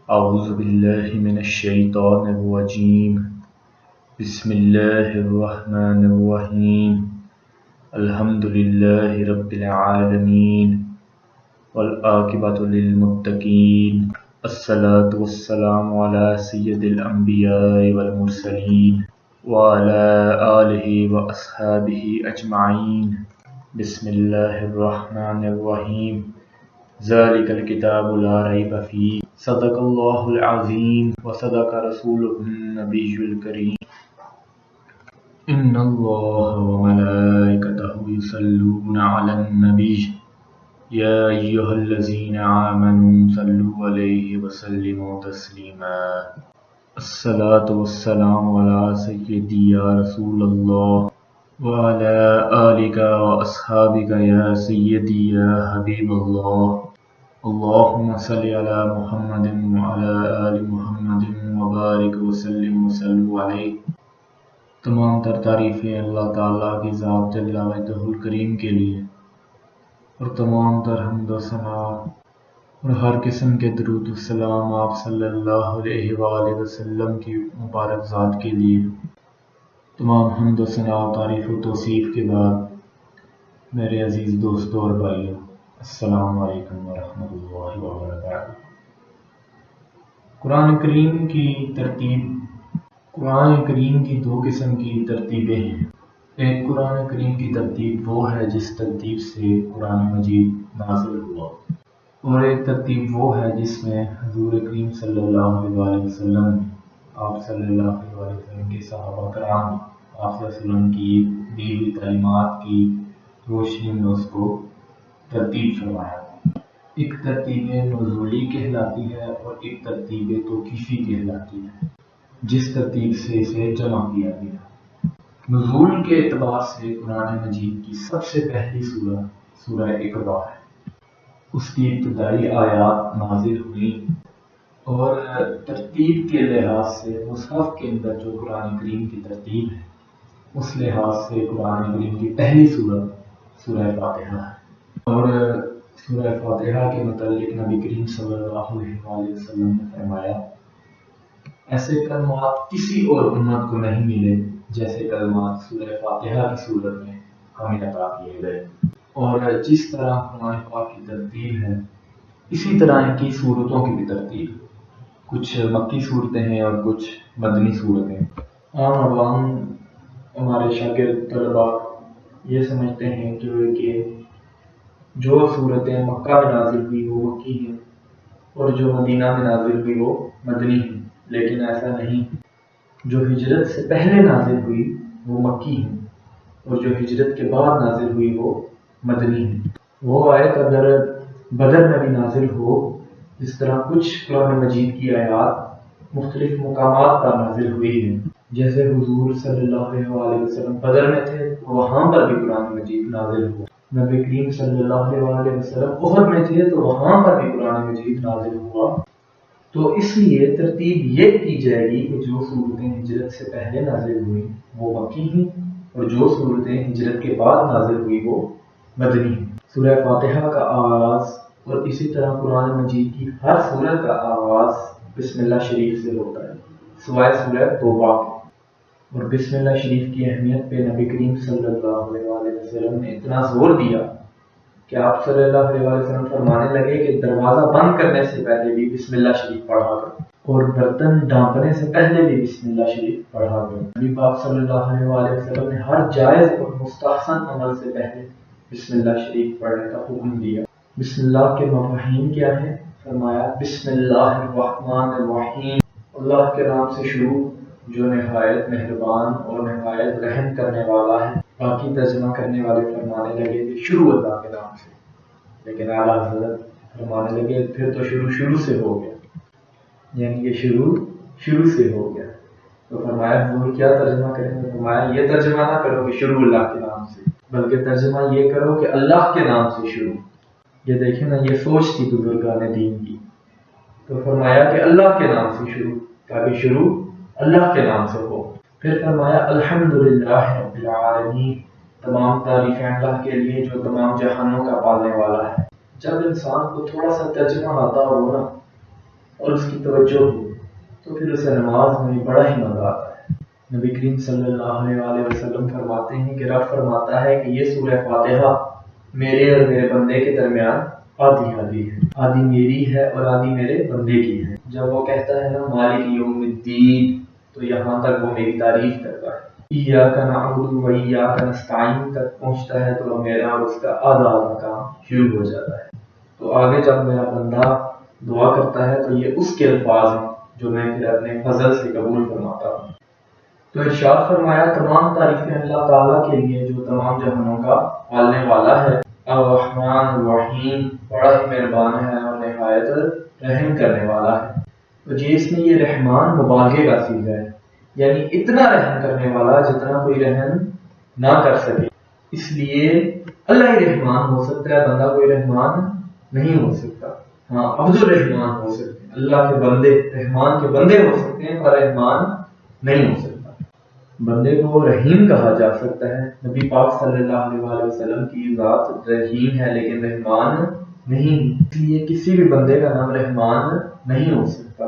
اعوذ باللہ من الشیطان الرجیم بسم اللہ الرحمن الرحیم الحمد للہ رب العالمین والعاقبۃ للمتقین الصلاة والسلام علی سید الانبیاء والمرسلین وعلی آلہ واصحابہ اجمعین بسم اللہ الرحمن الرحیم ذالک الکتاب لا ریب فیہ صدق اللہ العظیم وصدق رسولہ النبی الکریم ان اللہ وملائکتہ یصلون علی النبی یا ایہا الذین آمنوا صلوا علیہ وسلموا تسلیما الصلاة والسلام علی سیدی یا رسول اللہ وعلى آلك وأصحابك يا سيدي يا حبيب الله اللهم صل على محمد وعلى آل محمد وبارك وسلم وصلوا عليه۔ تمام تر تعریفیں اللہ تعالیٰ کی ذات جل وجہ الکریم کے لیے، اور تمام تر حمد و ثنا اور ہر قسم کے درود و سلام آپ صلی اللہ علیہ وآلہ وسلم کی مبارک ذات کے لیے۔ تمام حمد و ثنا و تعریف و توصیف کے بعد میرے عزیز دوستوں اور بھائیوں، السلام علیکم ورحمۃ اللہ وبرکاتہ۔ قرآن کریم کی دو قسم کی ترتیبیں ہیں۔ ایک قرآن کریم کی ترتیب وہ ہے جس ترتیب سے قرآن مجید نازل ہوا، اور ایک ترتیب وہ ہے جس میں حضور کریم صلی اللہ علیہ وسلم نے آپ صلی اللہ علیہ وسلم کے صحابہ کرام نے آپ صلی اللہ علیہ وسلم کی دی ہوئی تعلیمات کی روشنی میں اس کو ترتیب فرمایا۔ ایک ترتیب نزولی کہلاتی ہے اور ایک ترتیب توقیفی کہلاتی ہے، جس ترتیب سے اسے جمع کیا گیا۔ نزول کے اعتبار سے قرآن مجید کی سب سے پہلی سورہ اقرا ہے۔ اس کی ابتدائی آیات نازل ہوئی، اور ترتیب کے لحاظ سے مصحف کے اندر جو قرآن کریم کی ترتیب ہے، اس لحاظ سے قرآن کریم کی پہلی سورہ فاتحہ ہے۔ اور سورہ فاتحہ کے متعلق نبی کریم صلی اللہ علیہ وسلم نے فرمایا، ایسے کلمات کسی اور امت کو نہیں ملے جیسے کلمات سورہ فاتحہ کی صورت میں ہمیں عطا کیے گئے۔ اور جس طرح قرآن پاک کی ترتیب ہے، اسی طرح ان کی صورتوں کی بھی ترتیب، کچھ مکی صورتیں ہیں اور کچھ مدنی صورتیں۔ عام عوام ہمارے شاگرد طلباء یہ سمجھتے ہیں کہ جو صورتیں مکہ میں نازل ہوئی وہ مکی ہیں، اور جو مدینہ میں نازل ہوئی وہ مدنی ہیں، لیکن ایسا نہیں۔ جو ہجرت سے پہلے نازل ہوئی وہ مکی ہیں، اور جو ہجرت کے بعد نازل ہوئی وہ مدنی ہیں۔ وہ آیت اگر بدر میں بھی نازل ہو، جس طرح کچھ قرآن مجید کی آیات مختلف مقامات پر نازل ہوئی ہیں، جیسے حضور صلی اللہ علیہ وسلم بدر میں تھے تو وہاں پر بھی قرآن مجید نازل ہوا، نبی کریم صلی اللہ علیہ وسلم احد میں تھے تو وہاں پر بھی قرآن مجید نازل ہوا۔ تو اس لیے ترتیب یہ کی جائے گی کہ جو صورتیں ہجرت سے پہلے نازل ہوئی وہ مکی ہیں، اور جو صورتیں ہجرت کے بعد نازل ہوئی وہ مدنی ہیں۔ سورہ فاتحہ کا آغاز اور اسی طرح قرآن مجید کی ہر سورت کا آغاز بسم اللہ شریف سے ہوتا ہے، سوائے سورہ توبہ کے۔ اور بسم اللہ شریف کی اہمیت پہ نبی کریم صلی اللہ علیہ وسلم نے اتنا زور دیا کہ آپ صلی اللہ علیہ وسلم فرمانے لگے کہ دروازہ بند کرنے سے پہلے بھی بسم اللہ شریف پڑھا کرو، اور برتن ڈھانپنے سے پہلے بھی بسم اللہ شریف پڑھا کرو۔ نبی پاک صلی اللہ علیہ وسلم نے ہر جائز اور مستحسن عمل سے پہلے بسم اللہ شریف پڑھنے کا حکم دیا۔ بسم اللہ کے مفاہیم کیا ہیں؟ فرمایا بسم اللہ الرحمن الرحیم، اللہ کے نام سے شروع جو نہایت مہربان اور نہایت رحم کرنے والا ہے۔ باقی ترجمہ کرنے والے فرمانے لگے کہ شروع اللہ کے نام سے، لیکن اعلیٰ حضرت فرمانے لگے پھر تو شروع سے ہو گیا، یعنی کہ شروع سے ہو گیا۔ تو فرمایا حضور کیا ترجمہ کریں گے؟ فرمایا یہ ترجمہ نہ کرو کہ شروع اللہ کے نام سے، بلکہ ترجمہ یہ کرو کہ اللہ کے نام سے شروع۔ یہ دیکھیں نا، یہ سوچ تھی بزرگان دین کی۔ تو فرمایا کہ اللہ کے نام سے شروع، تاکہ شروع اللہ کے نام سے ہو۔ پھر فرمایا الحمدللہ رب العالمین، تمام تعریفیں اللہ کے لیے جو تمام جہانوں کا پالنے والا ہے۔ جب انسان کو تھوڑا سا ترجمہ آتا ہو نا، اور اس کی توجہ ہو تو پھر اسے نماز میں بڑا ہی مزہ آتا ہے۔ نبی کریم صلی اللہ علیہ وسلم فرماتے ہیں کہ رب فرماتا ہے کہ یہ سورہ فاتحہ میرے اور میرے بندے کے درمیان آدھی آدھی ہے، آدھی میری ہے اور آدھی میرے بندے کی ہے۔ جب وہ کہتا ہے نا مالک یوم الدین تو یہاں تک وہ میری تعریف کرتا ہے، ایاک نعبد و ایاک نستعین تک پہنچتا ہے تو میرا اور اس کا آدھا آدھا کام شروع ہو جاتا ہے۔ تو آگے جب میرا بندہ دعا کرتا ہے تو یہ اس کے الفاظ ہیں جو میں پھر اپنے فضل سے قبول فرماتا ہوں۔ تو ارشاد فرمایا تمام تعریفیں اللہ تعالیٰ کے لیے جو تمام جہانوں کا پالنے والا ہے، الرحمن الرحیم، بڑا ہی مہربان ہے اور نہایت رحم کرنے والا ہے۔ تو جس نے یہ رحمان مبالغے کا صیغہ ہے، یعنی اتنا رحم کرنے والا جتنا کوئی رحم نہ کر سکے، اس لیے اللہ ہی رحمان ہو سکتا ہے، بندہ کوئی رحمان نہیں ہو سکتا۔ ہاں عبد الرحمان ہو سکتے ہیں، اللہ کے بندے رحمان کے بندے ہو سکتے ہیں پر رحمان نہیں ہو سکتا۔ بندے کو رحیم کہا جا سکتا ہے، نبی پاک صلی اللہ علیہ وسلم کی ذات رحیم ہے لیکن رحمان نہیں، اس لیے کسی بھی بندے کا نام رحمان نہیں ہو سکتا۔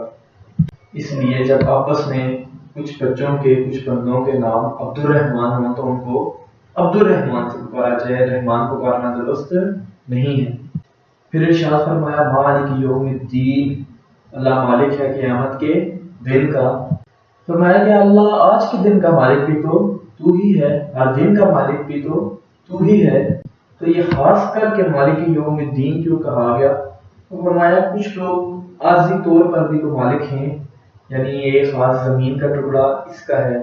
اس لیے جب آپس میں کچھ بچوں کے کچھ بندوں کے نام عبد الرحمان ہوں تو ان کو عبد الرحمان سے پکارا جائے، رحمان پکارنا درست نہیں ہے۔ پھر ارشاد فرمایا مالک یوم الدین، اللہ مالک ہے قیامت کے دن کا۔ فرمایا کہ اللہ آج کے دن کا مالک بھی تو ہی ہے، ہر دن کا مالک بھی تو ہی ہے، تو یہ خاص کر کے مالک یوم الدین کیوں کہا گیا؟ تو فرمایا کچھ لوگ عارضی طور پر بھی تو مالک ہیں، یعنی یہ خاص زمین کا ٹکڑا اس کا ہے،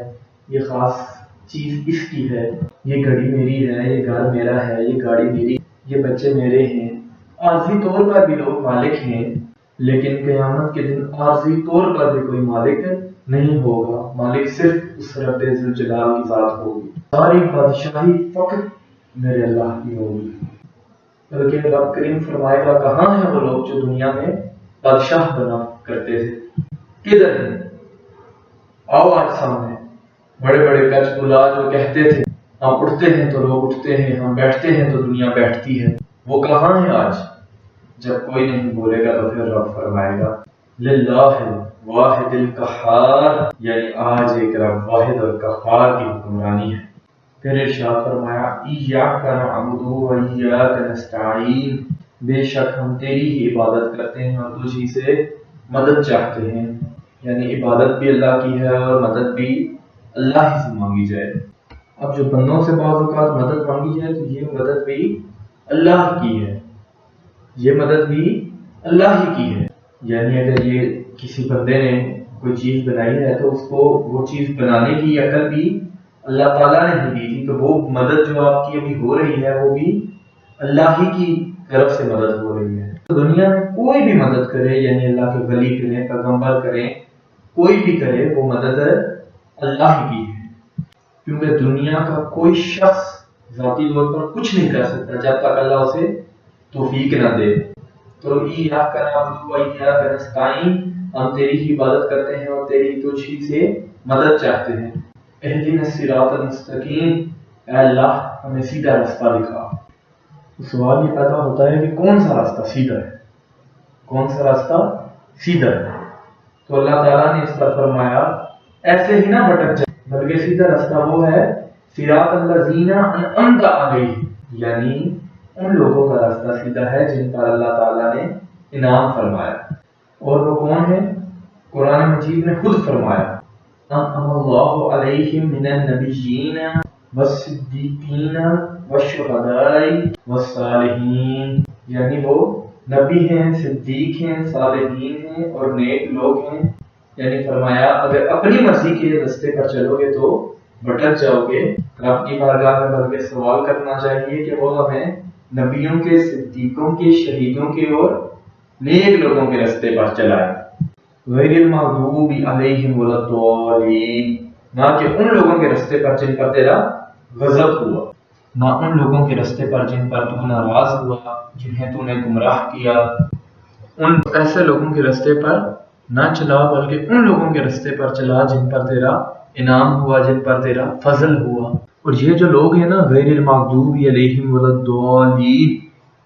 یہ خاص چیز اس کی ہے، یہ گھڑی میری ہے، یہ گھر میرا ہے، یہ گاڑی میری، یہ بچے میرے ہیں۔ عارضی طور پر بھی لوگ مالک ہیں، لیکن قیامت کے دن عارضی طور پر بھی کوئی مالک نہیں ہوگا، مالک صرف اس رب ذوالجلال کی ذات ہوگی، ساری بادشاہی فقط میرے اللہ کی ہوگی۔ بلکہ رب کریم فرمائے گا کہاں ہیں وہ لوگ جو دنیا میں بادشاہ بنا کرتے تھے، کدھر ہیں؟ آؤ آج سامنے، بڑے بڑے کچ بلا جو کہتے تھے ہم اٹھتے ہیں تو لوگ اٹھتے ہیں، ہم بیٹھتے ہیں تو دنیا بیٹھتی ہے، وہ کہاں ہیں آج؟ جب کوئی نہیں بولے گا تو پھر رب فرمائے گا للہ واحد القہار، یعنی آج ایک رب واحد اور قہار کی حکمرانی ہے۔ پھر ارشاد فرمایا ایاک نعبد و ایاک نستعین، بے شک ہم تیری ہی عبادت کرتے ہیں اور تجھ ہی سے مدد چاہتے ہیں، یعنی عبادت بھی اللہ کی ہے اور مدد بھی اللہ ہی سے مانگی جائے۔ اب جو بندوں سے بعض اوقات مدد مانگی جائے تو یہ مدد بھی اللہ کی ہے، یہ مدد بھی اللہ ہی کی ہے، یعنی اگر یہ کسی بندے نے کوئی چیز بنائی ہے تو اس کو وہ چیز بنانے کی عقل بھی اللہ تعالیٰ نے ہی دی تھی، تو وہ مدد جو آپ کی ابھی ہو رہی ہے وہ بھی اللہ ہی کی طرف سے مدد ہو رہی ہے۔ تو دنیا میں کوئی بھی مدد کرے، یعنی اللہ کے ولی کریں، پیغمبر کریں، کوئی بھی کرے، وہ مدد اللہ کی ہے، کیونکہ دنیا کا کوئی شخص ذاتی طور پر کچھ نہیں کر سکتا جب تک اللہ اسے توفیق نہ دے۔ تو ایاک نعبد و ایاک نستعین، ہم تیری ہی عبادت کرتے ہیں اور تیری تجھ ہی سے مدد چاہتے ہیں۔ اہدنا الصراط المستقیم، اے اللہ ہمیں سیدھا راستہ دکھا۔ سوال یہ پیدا ہوتا ہے کہ کون سا راستہ سیدھا ہے، کون سا راستہ سیدھا ہے؟ تو اللہ تعالیٰ نے اس پر فرمایا ایسے ہی نہ بھٹک جائے، بلکہ سیدھا راستہ وہ ہے صراط الذین انعمت علیہم، یعنی ان لوگوں کا راستہ سیدھا ہے جن پر اللہ تعالیٰ نے انعام فرمایا۔ اور وہ کون ہے؟ قرآن مجید نے خود فرمایا انعم اللہ علیہم من النبیین والصدیقین والشہداء والصالحین، یعنی وہ نبی ہیں، صدیق ہیں، صالحین ہیں اور نیک لوگ ہیں۔ یعنی فرمایا اگر اپنی مرضی کے راستے پر چلو گے تو بھٹک جاؤ گے، رب کی بارگاہ میں بلکہ سوال کرنا چاہیے کہ وہ ہمیں نبیوں کے، صدیقوں کے، شہیدوں کے اور نیک لوگوں کے راستے پر چلائے، غیر المغضوب علیہم ولا الضالین، نہ کہ ان لوگوں کے راستے پر جن پر تیرا غضب ہوا، نہ ان لوگوں کے راستے پر جن پر تو ناراض ہوا، جنہیں تو نے گمراہ کیا۔ ان ایسے لوگوں کے راستے پر نہ چلا بلکہ ان لوگوں کے راستے پر چلا جن پر تیرا انعام ہوا، جن پر تیرا فضل ہوا۔ اور یہ جو لوگ ہیں نا غیر المغضوب علیہم ولا الضالین،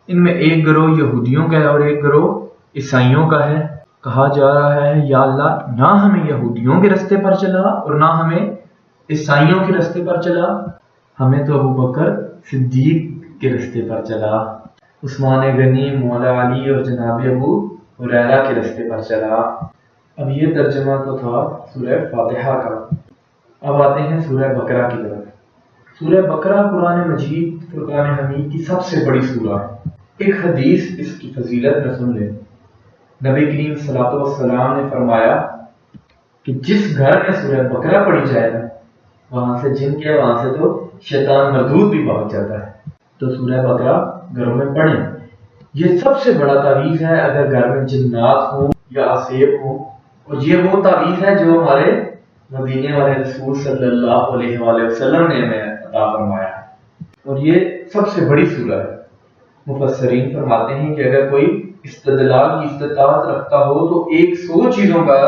ان میں ایک گروہ یہودیوں کا ہے اور ایک گروہ عیسائیوں کا ہے۔ کہا جا رہا ہے یا اللہ نہ ہمیں یہودیوں کے رستے پر چلا اور نہ ہمیں عیسائیوں کے رستے پر چلا، ہمیں تو ابو بکر صدیق کے رستے پر چلا، عثمان غنی، مولا علی اور جناب ابو ہریرہ کے رستے پر چلا۔ اب یہ ترجمہ تو تھا سورہ فاتحہ کا۔ اب آتے ہیں سورہ بقرہ کی طرف۔ سورہ بقرہ قرآن مجید فرقان حمید کی سب سے بڑی سورہ ہے۔ ایک حدیث اس کی فضیلت میں سن لیں۔ نبی کریم صلی اللہ علیہ وسلم نے فرمایا کہ جس گھر میں سورہ بقرہ پڑھی جائے نا، وہاں سے جن کے وہاں سے تو شیطان مردود بھی بھاگ جاتا ہے۔ تو سورہ بقرہ گھروں میں پڑھیں۔ یہ سب سے بڑا تعویذ ہے اگر گھر میں جنات ہوں یا عصیب ہوں، اور یہ وہ تعویذ ہے جو ہمارے مدینے والے رسول صلی اللہ علیہ وآلہ وسلم نے ہمیں عطا فرمایا ہے، اور یہ سب سے بڑی سورہ ہے۔ مفسرین فرماتے ہیں کہ اگر کوئی استدلال کی استطاعت رکھتا ہو تو 100 چیزوں کا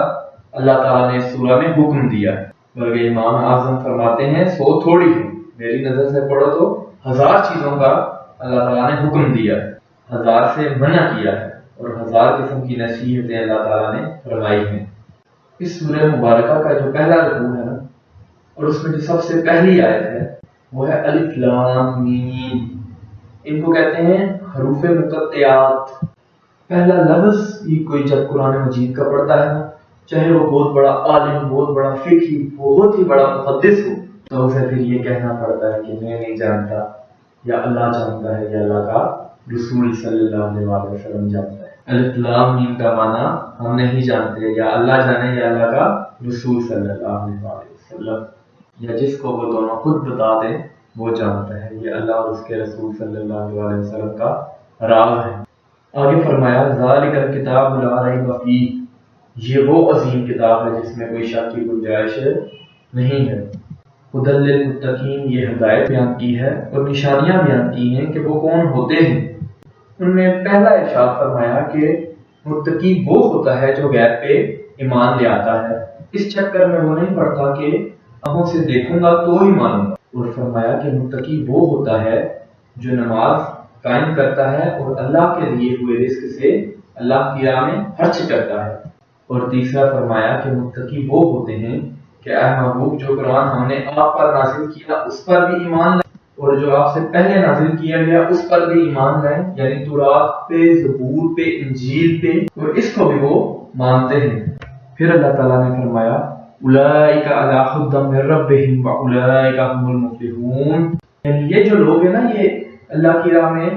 اللہ تعالیٰ نے اس سورہ میں حکم دیا ہے، بلکہ امام اعظم فرماتے ہیں 100 تھوڑی ہے، میری نظر سے پڑھو تو 1000 چیزوں کا اللہ تعالیٰ نے حکم دیا ہے، 1000 سے منع کیا ہے، اور 1000 قسم کی نصیحتیں اللہ تعالیٰ نے فرمائی ہیں۔ اس سورہ مبارکہ کا جو پہلا رکوع ہے نا، اور اس میں جو سب سے پہلی آیت ہے وہ ہے الف لام میم۔ ان کو کہتے ہیں حروف مقطعات۔ پہلا لفظ ہی کوئی جب قرآن مجید کا پڑھتا ہے نا، چاہے وہ بہت بڑا عالم، بہت بڑا فقی، بہت ہی بڑا محدث ہو، تو اسے پھر یہ کہنا پڑتا ہے کہ میں نہیں جانتا، یا اللہ جانتا ہے، یا اللہ کا رسول صلی اللہ علیہ وسلم جانتا ہے۔ الف لام میم کا معنی ہم نہیں جانتے، یا اللہ جانے یا اللہ کا رسول صلی اللہ علیہ وسلم، یا جس کو وہ دونوں خود بتا دیں وہ جانتا ہے، یہ اللہ اور اس کے رسول صلی اللہ علیہ وسلم کا راز ہے۔ آگے فرمایا ذالک الکتاب لا ریب فیہ، یہ وہ عظیم کتاب ہے جس میں کوئی شک کی گنجائش نہیں ہے۔ ھدی للمتقین، یہ ہدایت بیان کی ہے اور نشانیاں بیان کی ہیں کہ وہ کون ہوتے ہیں۔ ان میں پہلا ارشاد فرمایا کہ متقی وہ ہوتا ہے جو غیب پہ ایمان لے آتا ہے، اس چکر میں وہ نہیں پڑھتا کہ آنکھوں سے دیکھوں گا تو ہی مانوں گا، اور فرمایا کہ متقی وہ ہوتا ہے جو نماز قائم کرتا ہے اور اللہ کے دیے ہوئے رزق سے اللہ کی راہ میں خرچ کرتا ہے۔ اور تیسرا فرمایا کہ متقی وہ ہوتے ہیں کہ اے محبوب جو قرآن ہم نے آپ پر نازل کیا اس پر بھی ایمان لائیں، اور جو آپ سے پہلے نازل کیا گیا اس پر بھی ایمان لائیں، یعنی تورات پہ، زبور پہ، انجیل پہ، اور اس کو بھی وہ مانتے ہیں۔ پھر اللہ تعالیٰ نے فرمایا اولئک علی ھدی من ربہم واولئک ھم المفلحون، یعنی یہ جو لوگ ہیں نا، یہ اللہ کی راہ میں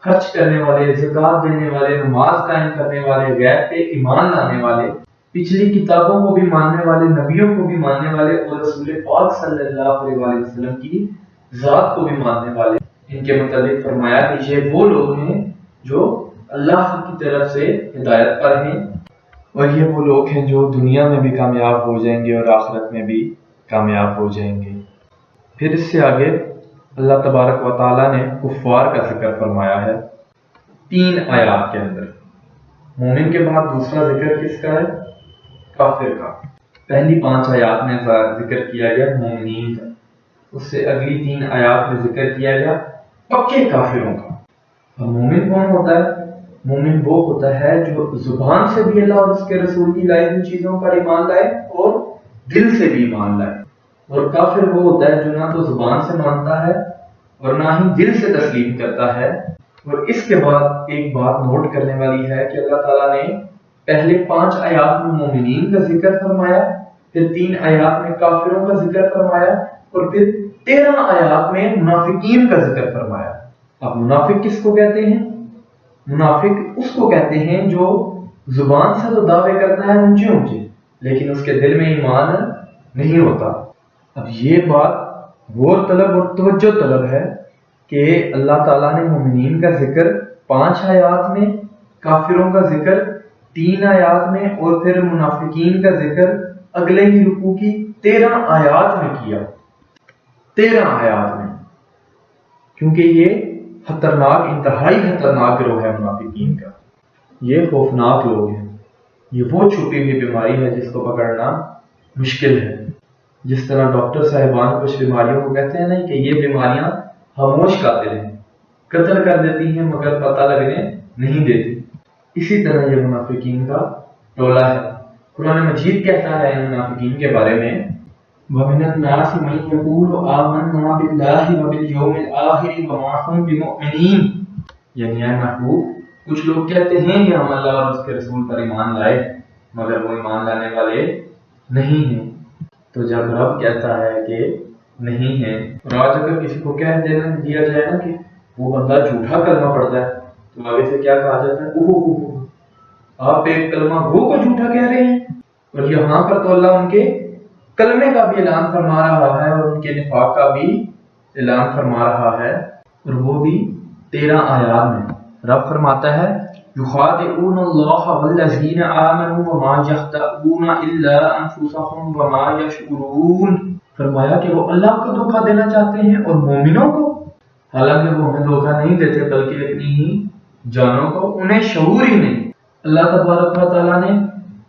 خرچ کرنے والے، زکوٰۃ دینے والے، نماز قائم کرنے والے، غیب پہ ایمان لانے والے، پچھلی کتابوں کو بھی ماننے والے، نبیوں کو بھی ماننے والے، اور رسول پاک صلی اللہ علیہ وسلم کی ذات کو بھی ماننے والے، ان کے متعلق فرمایا کہ یہ وہ لوگ ہیں جو اللہ کی طرف سے ہدایت پر ہیں، اور یہ وہ لوگ ہیں جو دنیا میں بھی کامیاب ہو جائیں گے اور آخرت میں بھی کامیاب ہو جائیں گے۔ پھر اس سے آگے اللہ تبارک و تعالیٰ نے کفار کا ذکر فرمایا ہے 3 آیات کے اندر۔ مومن کے بعد دوسرا ذکر کس کا ہے؟ کافر کا۔ پہلی 5 آیات میں ذکر کیا گیا مومنین کا، اس سے اگلی 3 آیات میں ذکر کیا گیا پکے کافروں کا۔ اور مومن کون ہوتا ہے؟ مومن وہ ہوتا ہے جو زبان سے بھی اللہ اور اس کے رسول کی لائی ہوئی چیزوں پر ایمان لائے اور دل سے بھی ایمان لائے، اور کافر وہ ہوتا ہے جو نہ تو زبان سے مانتا ہے اور نہ ہی دل سے تسلیم کرتا ہے۔ اور اس کے بعد ایک بات نوٹ کرنے والی ہے کہ اللہ تعالیٰ نے پہلے 5 آیات میں مومنین کا ذکر فرمایا، پھر 3 آیات میں کافروں کا ذکر فرمایا، اور پھر 13 آیات میں منافقین کا ذکر فرمایا۔ اب منافق کس کو کہتے ہیں؟ منافق اس کو کہتے ہیں جو زبان سے تو دعوے کرتا ہے اونچے اونچے، لیکن اس کے دل میں ایمان نہیں ہوتا۔ اب یہ بات غور طلب اور توجہ طلب ہے کہ اللہ تعالیٰ نے مومنین کا ذکر 5 آیات میں، کافروں کا ذکر 3 آیات میں، اور پھر منافقین کا ذکر اگلے ہی رکوع کی 13 آیات میں کیا۔ 13 آیات میں، کیونکہ یہ خطرناک، انتہائی خطرناک گروہ ہے منافقین کا، یہ خوفناک لوگ ہیں، یہ وہ چھپی ہوئی بیماری ہے جس کو پکڑنا مشکل ہے۔ جس طرح ڈاکٹر صاحبان کچھ بیماریوں کو کہتے ہیں نا کہ یہ بیماریاں خاموش قاتل ہیں، قتل کر دیتی ہیں مگر پتہ لگنے نہیں دیتی، اسی طرح یہ منافقین کا ٹولہ ہے۔ قرآن مجید کہتا ہے ان منافقین کے بارے میں وَمِنَ النَّاسِ مَن يَقُولُ آمَنَّا بِاللَّهِ وَبِالْيَوْمِ الْآخِرِ وَمَا هُمْ بِمُؤْمِنِينَ، یعنی اے محبوب کچھ لوگ کہتے ہیں کہ ہم اللہ اور اس کے رسول پر ایمان لائے، مگر وہ ایمان لانے والے نہیں ہیں۔ تو جب رب کہتا ہے کہ نہیں ہے، اور آج اگر کسی کو کہہ دیا جائے نا کہ وہ بندہ جھوٹا کلمہ پڑھتا ہے تو آگے سے کیا کہا جاتا ہے، اوہ آپ ایک کلمہ گو کو جھوٹا کہہ رہے ہیں۔ اور یہاں پر تو اللہ ان کے کلمے کا بھی اعلان فرما رہا ہے اور ان کے نفاق کا بھی اعلان فرما رہا ہے، اور وہ بھی 13 آیات میں۔ رب فرماتا ہے یخادعون اللہ والذین آمنوا وما یخدعون الا انفسهم وما یشعرون، فرمایا کہ وہ اللہ کو دھوکہ دینا چاہتے ہیں اور مومنوں کو، حالانکہ وہ ہمیں دھوکہ نہیں دیتے بلکہ اپنی ہی جانوں کو، انہیں شعور ہی نہیں۔ اللہ تبارک و تعالیٰ نے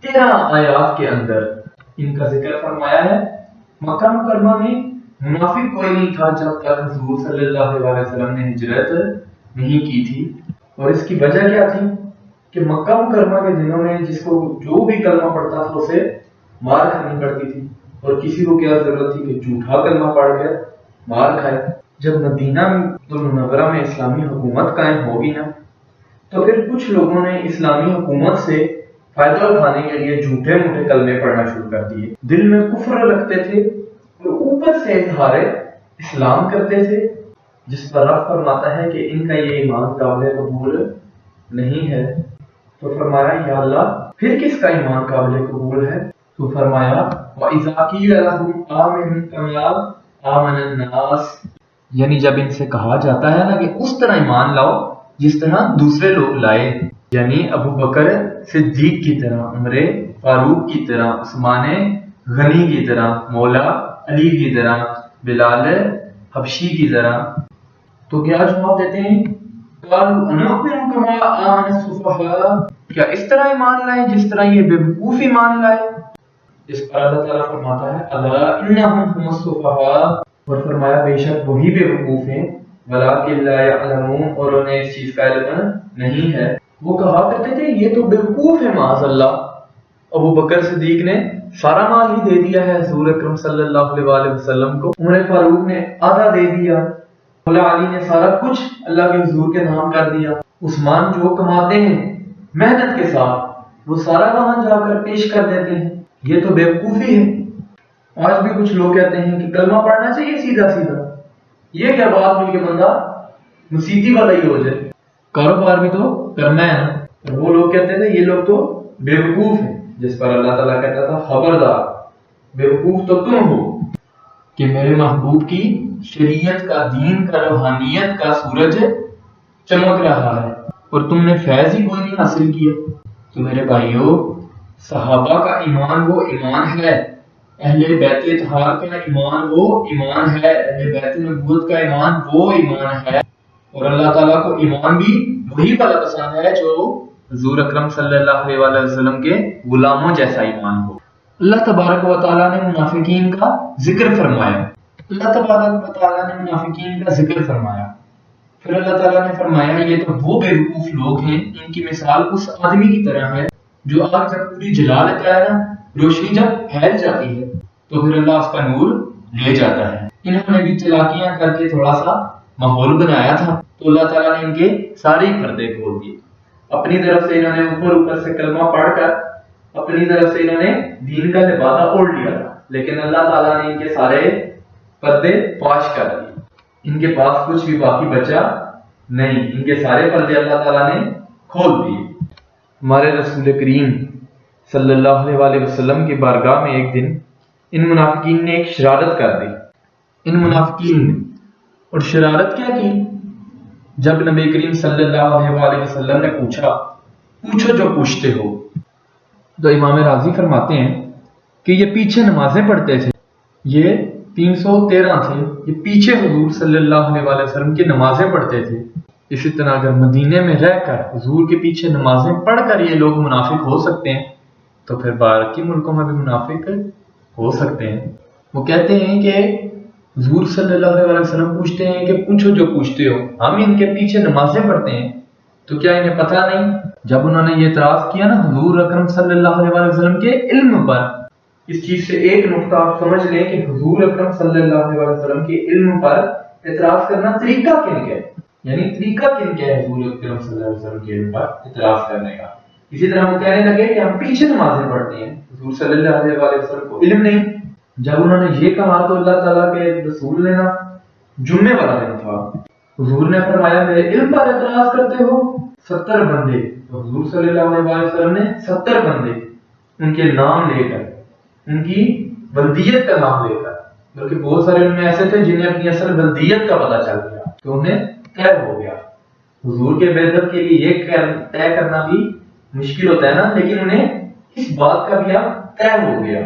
13 آیات کے اندر ان کا ذکر فرمایا ہے۔ مکہ مکرمہ میں منافق کوئی نہیں تھا جب تک حضور صلی اللہ علیہ وسلم نے ہجرت نہیں کی تھی، اور اس کی وجہ کیا تھی کہ مکہ مکرمہ کے دنوں میں جس کو جو بھی کلمہ پڑھتا تھا اسے مار کھانی پڑتی تھی، اور کسی کو کیا ضرورت تھی کہ جھوٹا کلمہ پڑھ کر مار کھائے۔ جب مدینہ منورہ میں اسلامی حکومت قائم ہوگی نا تو پھر کچھ لوگوں نے اسلامی حکومت سے فائدہ اٹھانے کے لیے جھوٹے موٹے کلمے پڑھنا شروع کر دیے، دل میں کفر رکھتے تھے اور اوپر سے اظہار اسلام کرتے تھے، جس پر رب فرماتا ہے کہ ان کا یہ ایمان قابل قبول نہیں ہے۔ تو فرمایا یا اللہ پھر کس کا ایمان قابل قبول ہے؟ تو فرمایا وَإِذَا قِيلَ لَهُمْ آمِنُوا كَمَا آمَنَ النَّاسُ، یعنی جب ان سے کہا جاتا ہے نا کہ اس طرح ایمان لاؤ جس طرح دوسرے لوگ لائے، یعنی ابو بکر صدیق کی طرح، عمر فاروق کی طرح، عثمان غنی کی طرح، مولا علی کی طرح، بلال حبشی کی طرح، تو کیا جواب دیتے ہیں قالوا انؤمن كما آمن السفهاء، کیا اس طرح ایمان لائیں جس طرح یہ بیوقوف ایمان لائے؟ اس پر اللہ تعالیٰ فرماتا ہے الا انهم هم السفهاء، اور فرمایا بے شک وہی بیوقوف ہیں، ولکن لا يعلمون، اور انہیں اس چیز کا علم نہیں ہے۔ وہ کہا کرتے تھے یہ تو بیوقوف ہے معاذ اللہ، ابو بکر صدیق نے سارا مال ہی دے دیا ہے حضور اکرم صلی اللہ علیہ وآلہ وسلم کو، عمر فاروق نے آدھا دے دیا، مولا علی نے سارا کچھ اللہ کے حضور کے نام کر دیا، عثمان جو کماتے ہیں محنت کے ساتھ وہ سارا وہاں جا کر پیش کر دیتے ہیں، یہ تو بیوقوفی ہے۔ آج بھی کچھ لوگ کہتے ہیں کہ کلمہ پڑھنا چاہیے سیدھا سیدھا، یہ کیا بات ہوئی کہ بندہ مسیتی والا ہی ہو جائے، کاروبار بھی تو کرنا ہے نا۔ اور وہ لوگ کہتے تھے یہ لوگ تو بیوقوف ہیں، جس پر اللہ تعالیٰ کہتا تھا خبردار بیوقوف تو تم ہو کہ میرے محبوب کی شریعت کا، دین کا، روحانیت کا سورج چمک رہا ہے اور تم نے فیض ہی کوئی نہیں حاصل کیا۔ تو میرے بھائیوں، صحابہ کا ایمان وہ ایمان ہے، اہل بیت اطہار کا ایمان وہ ایمان ہے، اہل بیت نبوت کا ایمان وہ ایمان ہے، اور اللہ تعالیٰ کو ایمان بھی وہی والا پسند ہے جو حضور اکرم صلی اللہ علیہ وآلہ وسلم کے غلاموں جیسا ایمان ہو۔ اللہ تبارک و تعالیٰ نے منافقین کا ذکر فرمایا، اللہ تبارک و تعالیٰ نے منافقین کا ذکر فرمایا، پھر اللہ تعالیٰ نے فرمایا یہ تو وہ بیوقوف لوگ ہیں، ان کی مثال اس آدمی کی طرح ہے جو آگ جب پوری جلا لیتا ہے نا، روشنی جب پھیل جاتی ہے تو پھر اللہ اس کا نور لے جاتا ہے۔ انہوں نے بھی چلاکیاں کر کے تھوڑا سا ماحول بنایا تھا تو اللہ تعالیٰ نے ان کے سارے پردے کھول دیے، اپنی طرف سے انہوں نے اوپر سے کلمہ پڑھ کر اپنی طرف سے انہوں نے دین کا لبادہ اوڑھ لیا تھا، لیکن اللہ تعالیٰ نے ان کے سارے پردے فاش کر دیے، ان کے پاس کچھ بھی باقی بچا نہیں، ان کے سارے پردے اللہ تعالیٰ نے کھول دیے۔ ہمارے رسول کریم صلی اللہ علیہ وآلہ وسلم کی بارگاہ میں ایک دن ان منافقین نے ایک شرارت کر دی، ان منافقین نے، اور شرارت کیا کی؟ جب نبی کریم صلی اللہ علیہ وآلہ وسلم نے پوچھا پوچھو جو پوچھتے ہو، تو امام راضی فرماتے ہیں کہ یہ پیچھے نمازیں پڑھتے تھے، یہ 313 تھے، یہ پیچھے حضور صلی اللہ علیہ وآلہ وسلم کی نمازیں پڑھتے تھے۔ اسی طرح اگر مدینے میں رہ کر حضور کے پیچھے نمازیں پڑھ کر یہ لوگ منافق ہو سکتے ہیں تو پھر باقی ملکوں میں بھی منافق ہو سکتے ہیں۔ وہ کہتے ہیں کہ حضور صلی اللہ علیہ وسلم پوچھتے ہیں کہ پوچھو جو پوچھتے ہو، ہم ان کے پیچھے نمازیں پڑھتے ہیں تو کیا انہیں پتہ نہیں؟ جب انہوں نے یہ اعتراض کیا نا حضور اکرم صلی اللہ علیہ وسلم کے علم پر، اس چیز سے ایک نقطہ آپ سمجھ لیں کہ حضور اکرم صلی اللہ علیہ وسلم کے علم پر اعتراض کرنا طریقہ کن کا ہے، یعنی طریقہ کن کا ہے حضور اکرم صلی اللہ علیہ وسلم کے علم پر اعتراض کرنے کا۔ اسی طرح وہ کہنے لگے کہ ہم پیچھے نمازیں پڑھتے ہیں، حضور صلی اللہ علیہ وسلم کو علم نہیں۔ جب انہوں نے یہ کہا تو اللہ تعالیٰ کے رسول نے نا، جمعے والا دن تھا، حضور نے فرمایا میرے علم پر اعتراض کرتے ہو؟ 70 بندے، تو حضور صلی اللہ علیہ وسلم نے 70 بندے ان کے نام لے کر، ان کی بلدیت کا نام لے کر، بلکہ بہت سارے ان میں ایسے تھے جنہیں اپنی اصل بلدیت کا پتہ چل گیا تو انہیں طے ہو گیا۔ حضور کے بیعت کے لیے یہ طے کرنا بھی مشکل ہوتا ہے نا، لیکن انہیں اس بات کا بھی اب طے ہو گیا،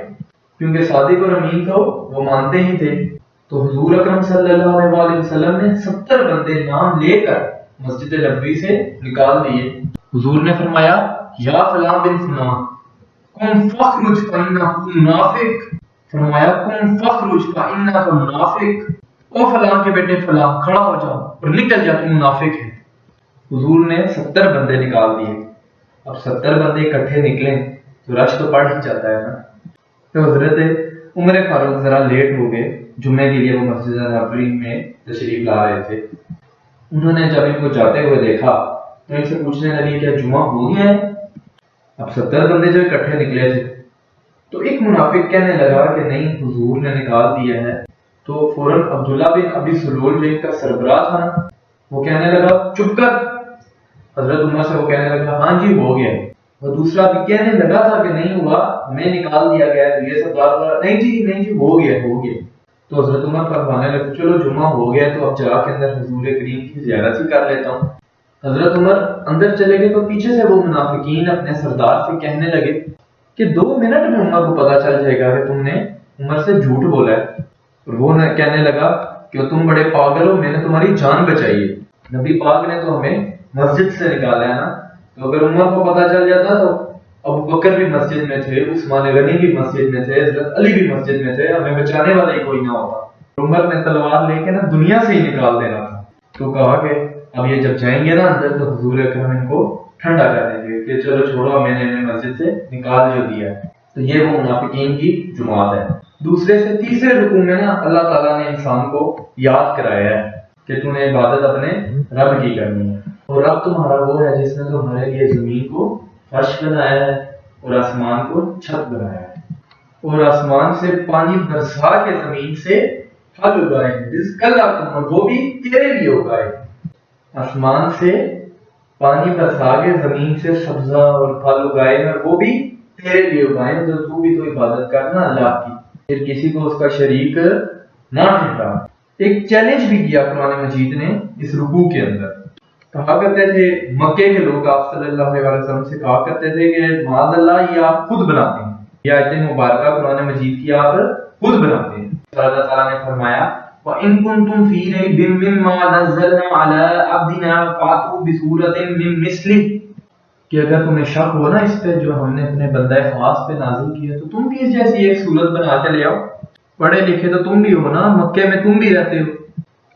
کیونکہ صادق اور امین تو وہ مانتے ہی تھے۔ تو حضور اکرم صلی اللہ علیہ وسلم نے 70 بندے نام لے کر مسجد نبوی سے نکال دیے۔ حضور نے فرمایا یا فلاں بن فلاں قم فخرج فإنک منافق، فرمایا قم فخرج فإنک منافق، او فلاں کے بیٹے فلاں کھڑا ہو جاؤ اور نکل جا، تو منافق ہے۔ حضور نے 70 بندے نکال دیے۔ اب 70 بندے اکٹھے نکلیں تو رش تو پڑ ہی جاتا ہے نا۔ تو حضرت عمر فاروق ذرا لیٹ ہو گئے، جمعے کے لیے وہ مسجد نبوی میں تشریف لا رہے تھے۔ انہوں نے جب ان کو جاتے ہوئے دیکھا تو ان سے پوچھنے لگے کیا جمعہ ہو گیا ہے؟ اب 70 بندے جو اکٹھے نکلے تھے، تو ایک منافق کہنے لگا کہ نہیں، حضور نے نکال دیا ہے۔ تو فوراً عبداللہ بن ابی سلول جو ان کا سربراہ تھا نا، وہ کہنے لگا چپ کر۔ حضرت عمر سے وہ کہنے لگا ہاں جی ہو گیا۔ اور دوسرا بھی کہنے لگا تھا کہ نہیں ہوا، ہمیں نکال دیا گیا ہے، یہ سب بات نہیں جی ہو گیا ہو گیا۔ تو حضرت عمر فرمانے لگے چلو جمعہ ہو گیا تو اب جا کے اندر حضور کریم کی زیارت ہی کر لیتا ہوں۔ حضرت عمر اندر چلے گئے تو پیچھے سے وہ منافقین اپنے سردار سے کہنے لگے کہ 2 منٹ میں عمر کو پتا چل جائے گا کہ تم نے عمر سے جھوٹ بولا ہے۔ اور وہ کہنے لگا کہ تم بڑے پاگل ہو، میں نے تمہاری جان بچائی ہے، نبی پاک نے تو ہمیں مسجد سے نکالا ہے نا۔ تو اگر عمر کو پتا چل جاتا تو ابو بکر بھی مسجد میں تھے، عثمان غنی بھی مسجد میں تھے، حضرت علی بھی مسجد میں تھے، ہمیں بچانے والا ہی کوئی نہ ہوتا۔ عمر نے تلوار لے کے نا دنیا سے ہی نکال دینا تھا۔ تو کہا کہ اب یہ جب جائیں گے نا اندر تو حضور اکرم ان کو ٹھنڈا کر دیں گے کہ چلو چھوڑو، میں نے انہیں مسجد سے نکال جو دیا ہے۔ تو یہ وہ منافقین کی جماعت ہے۔ دوسرے سے تیسرے رکوع میں نا اللہ تعالیٰ نے انسان کو یاد کرایا ہے کہ تو نے عبادت اپنے رب کی کرنی ہے، اور رب تمہارا وہ ہے جس نے تمہارے لیے زمین کو فرش بنایا ہے اور آسمان کو چھت بنایا ہے، اور آسمان سے پانی برسا کے زمین سے پھل اگائے ہیں، رزق اللہ تم، اور وہ بھی تیرے لیے اگائے۔ آسمان سے پانی برسا کے زمین سے سبزہ اور پھل اگائے ہیں، اور وہ بھی تیرے لیے اگائے ہیں، تو بھی تو عبادت کرنا اللہ کی، پھر کسی کو اس کا شریک نہ ٹھہرا۔ ایک چیلنج بھی کیا قرآن مجید نے اس رکوع کے اندر۔ کہا کرتے تھے مکے کے لوگ آپ صلی اللہ علیہ وسلم سے کہا کرتے تھے کہ معاذ اللہ یہ آپ خود بناتے ہیں، یہ آیت مبارکہ قرآن مجید کی آپ خود بناتے ہیں۔ اللہ تعالیٰ نے فرمایا وَإِن كُنتُمْ فِي رَيْبٍ مِّمَّا نَزَّلْنَا عَلَىٰ عَبْدِنَا فَأْتُوا بِسُورَةٍ مِّن مِّثْلِهِ، کہ اگر تمہیں شک ہو نا اس پہ جو ہم نے اپنے بندہ خاص پہ نازل کیا تو تم بھی اس جیسی ایک صورت بنا کے لے آؤ۔ پڑھے لکھے تو تم بھی ہو نا، مکے میں تم بھی رہتے ہو،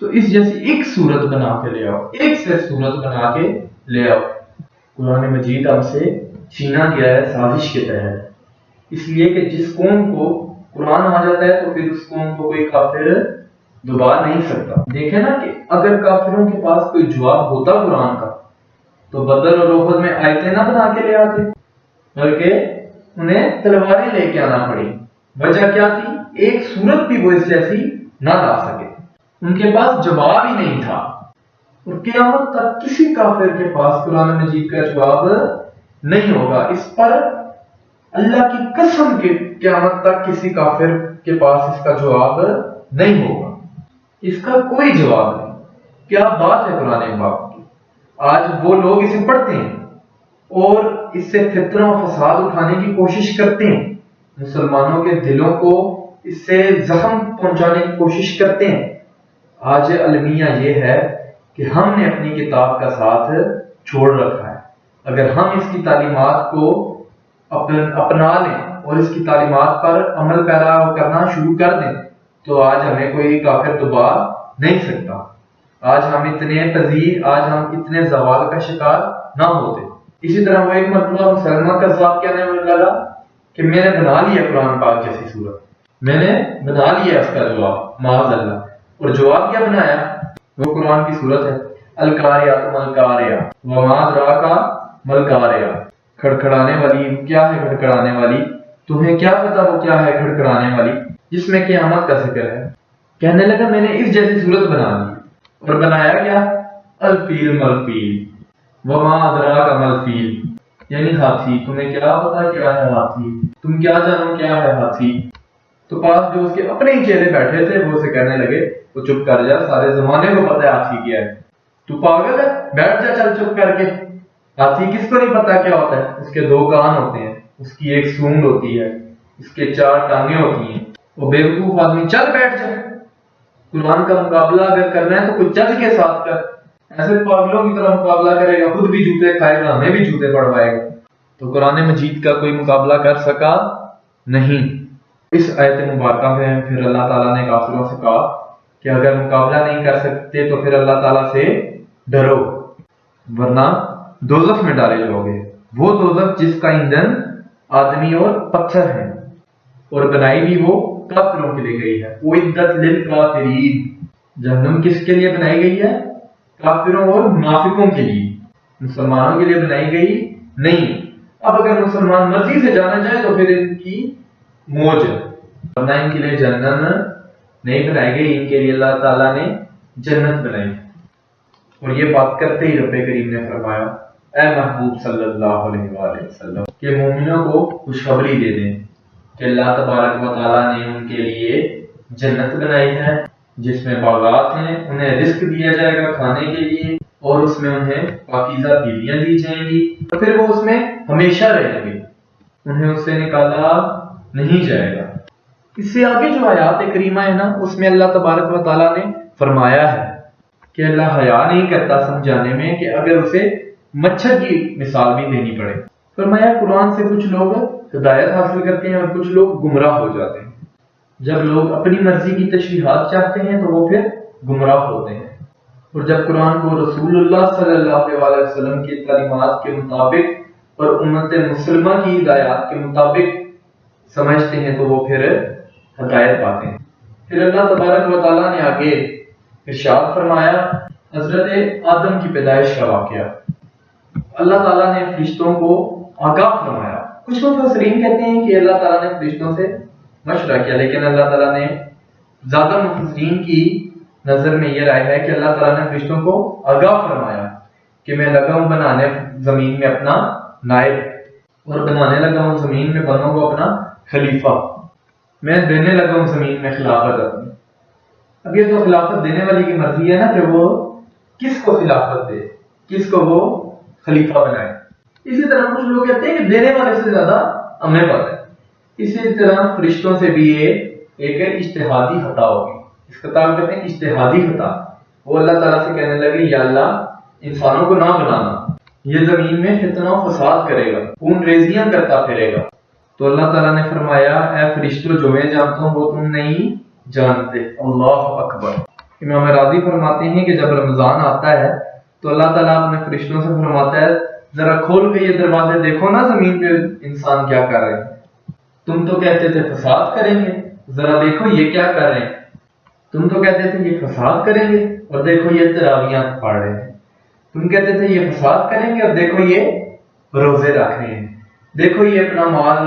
تو اس جیسی ایک صورت بنا کے لے آؤ، ایک سے صورت بنا کے لے آؤ۔ قرآن مجید ہم سے چھینا گیا ہے سازش کے تحت، اس لیے کہ جس قوم کو قرآن آ جاتا ہے تو پھر اس قوم کو کوئی کافر دبا نہیں سکتا۔ دیکھیں نا کہ اگر کافروں کے پاس کوئی جواب ہوتا قرآن کا تو بدر اور احد میں آیتیں نہ بنا کے لے آتے، بلکہ انہیں تلواریں لے کے آنا پڑی۔ وجہ کیا تھی؟ ایک صورت بھی وہ اس جیسی نہ لا سکے، ان کے پاس جواب ہی نہیں تھا۔ اور قیامت تک کسی کافر کے پاس قرآن مجید کا جواب نہیں ہوگا، اس پر اللہ کی قسم کے قیامت تک کسی کافر کے پاس اس کا جواب نہیں ہوگا، اس کا کوئی جواب نہیں۔ کیا بات ہے قرآن پاک کی! آج وہ لوگ اسے پڑھتے ہیں اور اس سے فتنہ و فساد اٹھانے کی کوشش کرتے ہیں، مسلمانوں کے دلوں کو اس سے زخم پہنچانے کی کوشش کرتے ہیں۔ آج المیہ یہ ہے کہ ہم نے اپنی کتاب کا ساتھ چھوڑ رکھا ہے۔ اگر ہم اس کی تعلیمات کو اپنا لیں اور اس کی تعلیمات پر عمل پیرا کرنا شروع کر دیں تو آج ہمیں کوئی کافر دبا نہیں سکتا۔ آج ہم اتنے پذیر، آج ہم اتنے زوال کا شکار نہ ہوتے۔ اسی طرح وہ ایک مرتبہ مسلمہ کذاب کہنے لگا کہ میں نے بنا لیا قرآن پاک جیسی صورت، میں نے بنا لیا اس کا جواب، معاذ اللہ۔ اور جواب کیا بنایا؟ وہ قرآن کی صورت ہے، القاریات ملقاریہ وما ادراک ملقاریہ، کھڑکھڑانے والی کیا ہے؟ کھڑکھڑانے والی، تمہیں کیا پتا وہ کیا ہے کھڑکھڑانے والی، جس میں قیامت کا ذکر ہے۔ کہنے لگا میں نے اس جیسی صورت بنا لی، اور بنایا کیا؟ الفیل ملفیل وما ادراک ملفیل، یعنی ہاتھی، تمہیں کیا پتا کیا ہے ہاتھی، تم کیا جانو کیا ہے ہاتھی۔ تو پاس جو اس کے اپنے ہی چیلے بیٹھے تھے وہ اسے کہنے لگے تو چپ کر جا، سارے زمانے کو پتہ ہے ہاتھی کیا ہے، تو پاگل ہے، بیٹھ جا چل چپ کر کے۔ ہاتھی کس کو نہیں پتا کیا ہوتا ہے؟ اس کے 2 کان ہوتے ہیں، اس کی 1 سونڈ ہوتی ہے، اس کے 4 ٹانگیں ہوتی ہیں۔ وہ بیوقوف آدمی چل بیٹھ جائے، قرآن کا مقابلہ اگر کرنا ہے تو کوئی جج کے ساتھ کر، ایسے پاگلوں کی طرح مقابلہ کرے گا، خود بھی جوتے کھائے گا، ہمیں بھی جوتے پڑوائے گا۔ تو قرآن مجید کا کوئی مقابلہ کر سکا نہیں۔ اس آیت مبارکہ میں پھر اللہ تعالیٰ نے کافروں سے کہا کہ اگر مقابلہ نہیں کر سکتے تو پھر اللہ تعالیٰ سے ڈرو، ورنہ دوزخ میں ڈالے جاؤ گے، وہ دوزخ جس کا ایندھن آدمی اور پتھر ہے، اور بنائی بھی وہ کافروں کے لیے گئی ہے۔ اعدت للکافرین، جہنم کس کے لیے بنائی گئی ہے؟ کافروں اور منافقوں کے لیے، مسلمانوں کے لیے بنائی گئی نہیں۔ اب اگر مسلمان مرضی سے جانا چاہے تو پھر ان کی موج، ورنہ ان کے لیے جہنم نہیں بنائی گئی، ان کے لیے اللہ تعالیٰ نے جنت بنائی۔ اور یہ بات کرتے ہی رب کریم نے فرمایا اے محبوب صلی اللہ علیہ وآلہ وسلم کہ مومنوں کو خوشخبری دے دیں کہ اللہ تبارک و تعالیٰ نے ان کے لیے جنت بنائی ہے، جس میں باغات ہیں، انہیں رزق دیا جائے گا کھانے کے لیے، اور اس میں انہیں پاکیزہ بیویاں دی جائیں گی، اور پھر وہ اس میں ہمیشہ رہیں گے، انہیں اس سے نکالا نہیں جائے گا۔ اس سے آگے جو آیات کریمہ ہے نا، اس میں اللہ تبارک و تعالیٰ نے فرمایا ہے کہ اللہ حیا نہیں کرتا سمجھانے میں کہ اگر اسے مچھر کی مثال بھی دینی پڑے۔ فرمایا قرآن سے کچھ لوگ ہدایت حاصل کرتے ہیں اور کچھ لوگ گمراہ ہو جاتے ہیں۔ جب لوگ اپنی مرضی کی تشریحات چاہتے ہیں تو وہ پھر گمراہ ہوتے ہیں، اور جب قرآن کو رسول اللہ صلی اللہ علیہ وسلم کی تعلیمات کے مطابق اور امت مسلمہ کی ہدایات کے مطابق سمجھتے ہیں تو وہ پھر ہدایت پاتے ہیں۔ پھر اللہ تبارک و تعالیٰ نے آگے ارشاد فرمایا حضرت آدم کی پیدائش کا واقعہ۔ اللہ تعالیٰ نے فرشتوں کو آگاہ فرمایا۔ کچھ مفسرین کہتے ہیں کہ اللہ تعالیٰ نے فرشتوں سے مشورہ کیا، لیکن اللہ تعالیٰ نے زیادہ مفسرین کی نظر میں یہ رائے ہے کہ اللہ تعالیٰ نے فرشتوں کو آگاہ فرمایا کہ میں لگا ہوں بنانے زمین میں اپنا نائب، اور بنانے لگا ہوں زمین میں بندوں کو اپنا خلیفہ، میں دینے لگا ہوں زمین میں خلافت اپنی۔ اب یہ تو خلافت دینے والی کی مرضی ہے نا کہ وہ کس کو خلافت دے، کس کو وہ خلیفہ بنائے۔ اسی طرح کچھ لوگ کہتے ہیں کہ دینے والے سے زیادہ ہمیں پتہ ہے۔ اسی طرح فرشتوں سے بھی یہ ایک اجتہادی خطا ہوگی، اس خطا کو کہتے ہیں اجتہادی خطا۔ وہ اللہ تعالیٰ سے کہنے لگے یا اللہ انسانوں کو نہ بنانا، یہ زمین میں فتنہ و فساد کرے گا، خون ریزیاں کرتا پھرے گا۔ تو اللہ تعالیٰ نے فرمایا اے فرشتوں جو میں جانتا ہوں وہ تم نہیں جانتے۔ اللہ اکبر۔ امام راضی فرماتے ہیں کہ جب رمضان آتا ہے تو اللہ تعالیٰ اپنے فرشتوں سے فرماتا ہے ذرا کھول کے یہ دروازے دیکھو نا زمین پہ انسان کیا کر رہے ہیں، تم تو کہتے تھے فساد کریں گے، ذرا دیکھو یہ کیا کر رہے ہیں، تم تو کہتے تھے یہ فساد کریں گے اور دیکھو یہ تراویحاں پڑھ رہے ہیں، تم کہتے تھے یہ فساد کریں گے اور دیکھو یہ روزے رکھ رہے ہیں، دیکھو یہ اپنا مال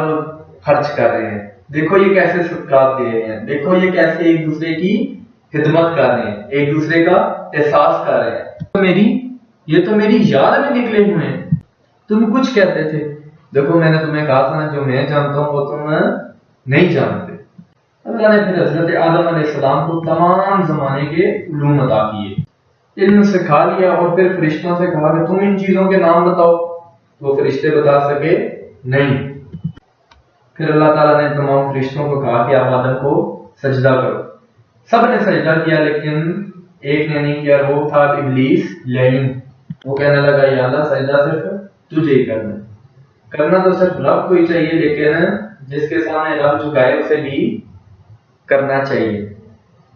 خرچ کر رہے ہیں، دیکھو یہ کیسے صدقات دے رہے ہیں، دیکھو یہ کیسے ایک دوسرے کی خدمت کر رہے ہیں، ایک دوسرے کا احساس کر رہے ہیں، یہ تو میری یاد میں نکلے ہوئے ہیں، تم کچھ کہتے تھے، دیکھو میں نے تمہیں کہا تھا جو میں جانتا ہوں وہ تم نہیں جانتے۔ اللہ نے پھر حضرت آدم علیہ السلام کو تمام زمانے کے علوم عطا کیے، علم سکھا لیا، اور پھر فرشتوں سے کہا کہ تم ان چیزوں کے نام بتاؤ، وہ فرشتے بتا سکے نہیں۔ پھر اللہ تعالیٰ نے تمام فرشتوں کو کہا کہ آپ آدم کو سجدہ کرو، سب نے سجدہ کیا لیکن ایک نے نہیں کیا، وہ تھا ابلیس لعین۔ وہ کہنے لگا یا اللہ سجدہ صرف تجھے ہی کرنا تو صرف رب کو ہی چاہیے، لیکن جس کے سامنے رب جھکائے اسے بھی کرنا چاہیے۔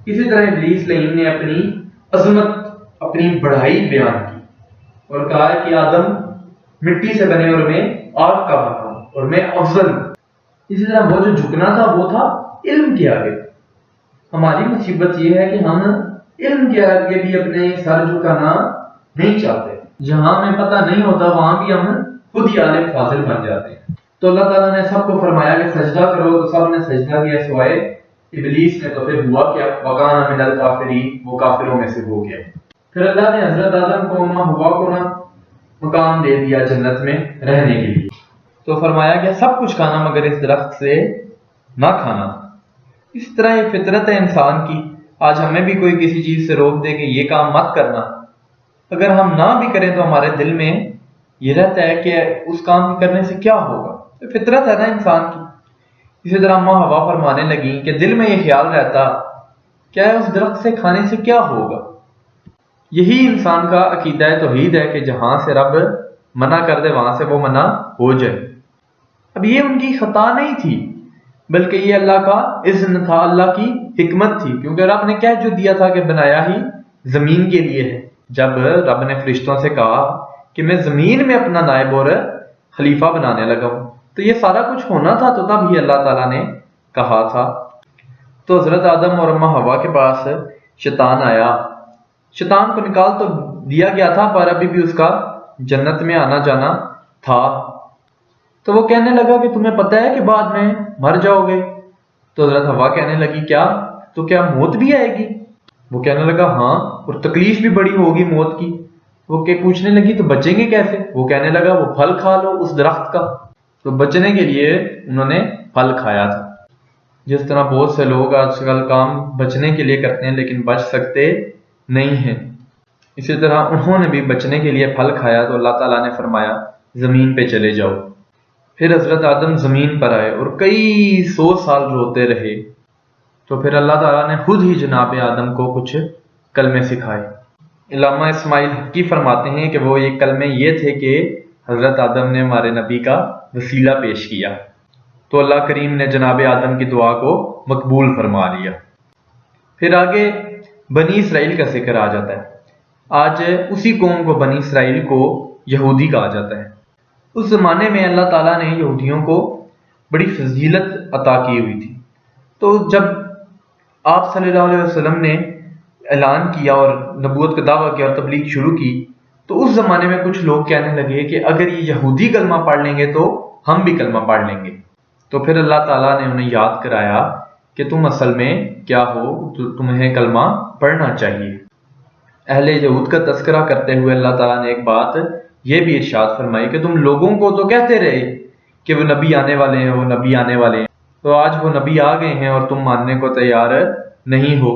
اسی طرح ابلیس لعین نے اپنی عظمت، اپنی بڑائی بیان کی اور کہا کہ آدم مٹی سے بنے اور میں آگ کا بنا ہوں اور میں افضل ہوں۔ اسی طرح وہ جو جھکنا تھا وہ تھا علم کے آگے۔ ہماری مصیبت یہ ہے کہ ہم علم کے آگے بھی اپنے سر جھکانا نہیں چاہتے، جہاں ہمیں پتہ نہیں ہوتا وہاں بھی ہم خود ہی عالم فاضل بن جاتے ہیں۔ تو اللہ تعالیٰ نے سب کو فرمایا کہ سجدہ کرو، تو سب نے سجدہ کیا سوائے ابلیس نے۔ تو پھر ہوا کیا؟ وَكَانَ مِنَ الْكَافِرِينَ، وہ کافروں میں سے ہو گیا۔ پھر اللہ نے حضرت آدم کو ہوا کو مقام دے دیا جنت میں رہنے کے لیے، تو فرمایا کہ سب کچھ کھانا مگر اس درخت سے نہ کھانا۔ اس طرح یہ فطرت ہے انسان کی۔ آج ہمیں بھی کوئی کسی چیز سے روک دے کہ یہ کام مت کرنا، اگر ہم نہ بھی کریں تو ہمارے دل میں یہ رہتا ہے کہ اس کام کرنے سے کیا ہوگا۔ فطرت ہے نا انسان کی۔ اسی طرح ماں ہوا فرمانے لگیں کہ دل میں یہ خیال رہتا کیا ہے اس درخت سے کھانے سے کیا ہوگا۔ یہی انسان کا عقیدہ توحید ہے کہ جہاں سے رب منع کر دے وہاں سے وہ منع ہو جائے۔ اب یہ ان کی خطا نہیں تھی، بلکہ یہ اللہ کا اذن تھا، اللہ کی حکمت تھی، کیونکہ رب نے کہہ جو دیا تھا کہ بنایا ہی زمین کے لیے ہے۔ جب رب نے فرشتوں سے کہا کہ میں زمین میں اپنا نائب اور خلیفہ بنانے لگا ہوں، تو یہ سارا کچھ ہونا تھا، تو تب ہی اللہ تعالیٰ نے کہا تھا۔ تو حضرت آدم اور اماں حوا کے پاس شیطان آیا۔ شیطان کو نکال تو دیا گیا تھا، پر ابھی بھی اس کا جنت میں آنا جانا تھا۔ تو وہ کہنے لگا کہ تمہیں پتہ ہے کہ بعد میں مر جاؤ گے؟ تو حضرت حوا کہنے لگی کیا موت بھی آئے گی؟ وہ کہنے لگا ہاں، اور تکلیف بھی بڑی ہوگی موت کی۔ وہ کہ پوچھنے لگی تو بچیں گے کیسے؟ وہ کہنے لگا وہ پھل کھا لو اس درخت کا۔ تو بچنے کے لیے انہوں نے پھل کھایا تھا۔ جس طرح بہت سے لوگ آج کل کام بچنے کے لیے کرتے ہیں لیکن بچ سکتے نہیں ہیں، اسی طرح انہوں نے بھی بچنے کے لیے پھل کھایا، تو اللہ تعالیٰ نے فرمایا زمین پہ چلے جاؤ۔ پھر حضرت آدم زمین پر آئے اور کئی 100 سال روتے رہے۔ تو پھر اللہ تعالیٰ نے خود ہی جناب آدم کو کچھ کلمے سکھائے۔ علامہ اسماعیل حقی فرماتے ہیں کہ وہ یہ کلمے یہ تھے کہ حضرت آدم نے ہمارے نبی کا وسیلہ پیش کیا، تو اللہ کریم نے جناب آدم کی دعا کو مقبول فرما لیا۔ پھر آگے بنی اسرائیل کا ذکر آ جاتا ہے۔ آج اسی قوم کو بنی اسرائیل کو یہودی کہا جاتا ہے۔ اس زمانے میں اللہ تعالیٰ نے یہودیوں کو بڑی فضیلت عطا کی ہوئی تھی۔ تو جب آپ صلی اللہ علیہ وسلم نے اعلان کیا اور نبوت کا دعویٰ کیا اور تبلیغ شروع کی، تو اس زمانے میں کچھ لوگ کہنے لگے کہ اگر یہ یہودی کلمہ پڑھ لیں گے تو ہم بھی کلمہ پڑھ لیں گے۔ تو پھر اللہ تعالیٰ نے انہیں یاد کرایا کہ تم اصل میں کیا ہو، تو تمہیں کلمہ پڑھنا چاہیے۔ اہل یہود کا تذکرہ کرتے ہوئے اللہ تعالیٰ نے ایک بات یہ بھی ارشاد فرمائی کہ تم لوگوں کو تو کہتے رہے کہ وہ نبی آنے والے ہیں، وہ نبی آنے والے ہیں، تو آج وہ نبی آ گئے ہیں اور تم ماننے کو تیار نہیں ہو۔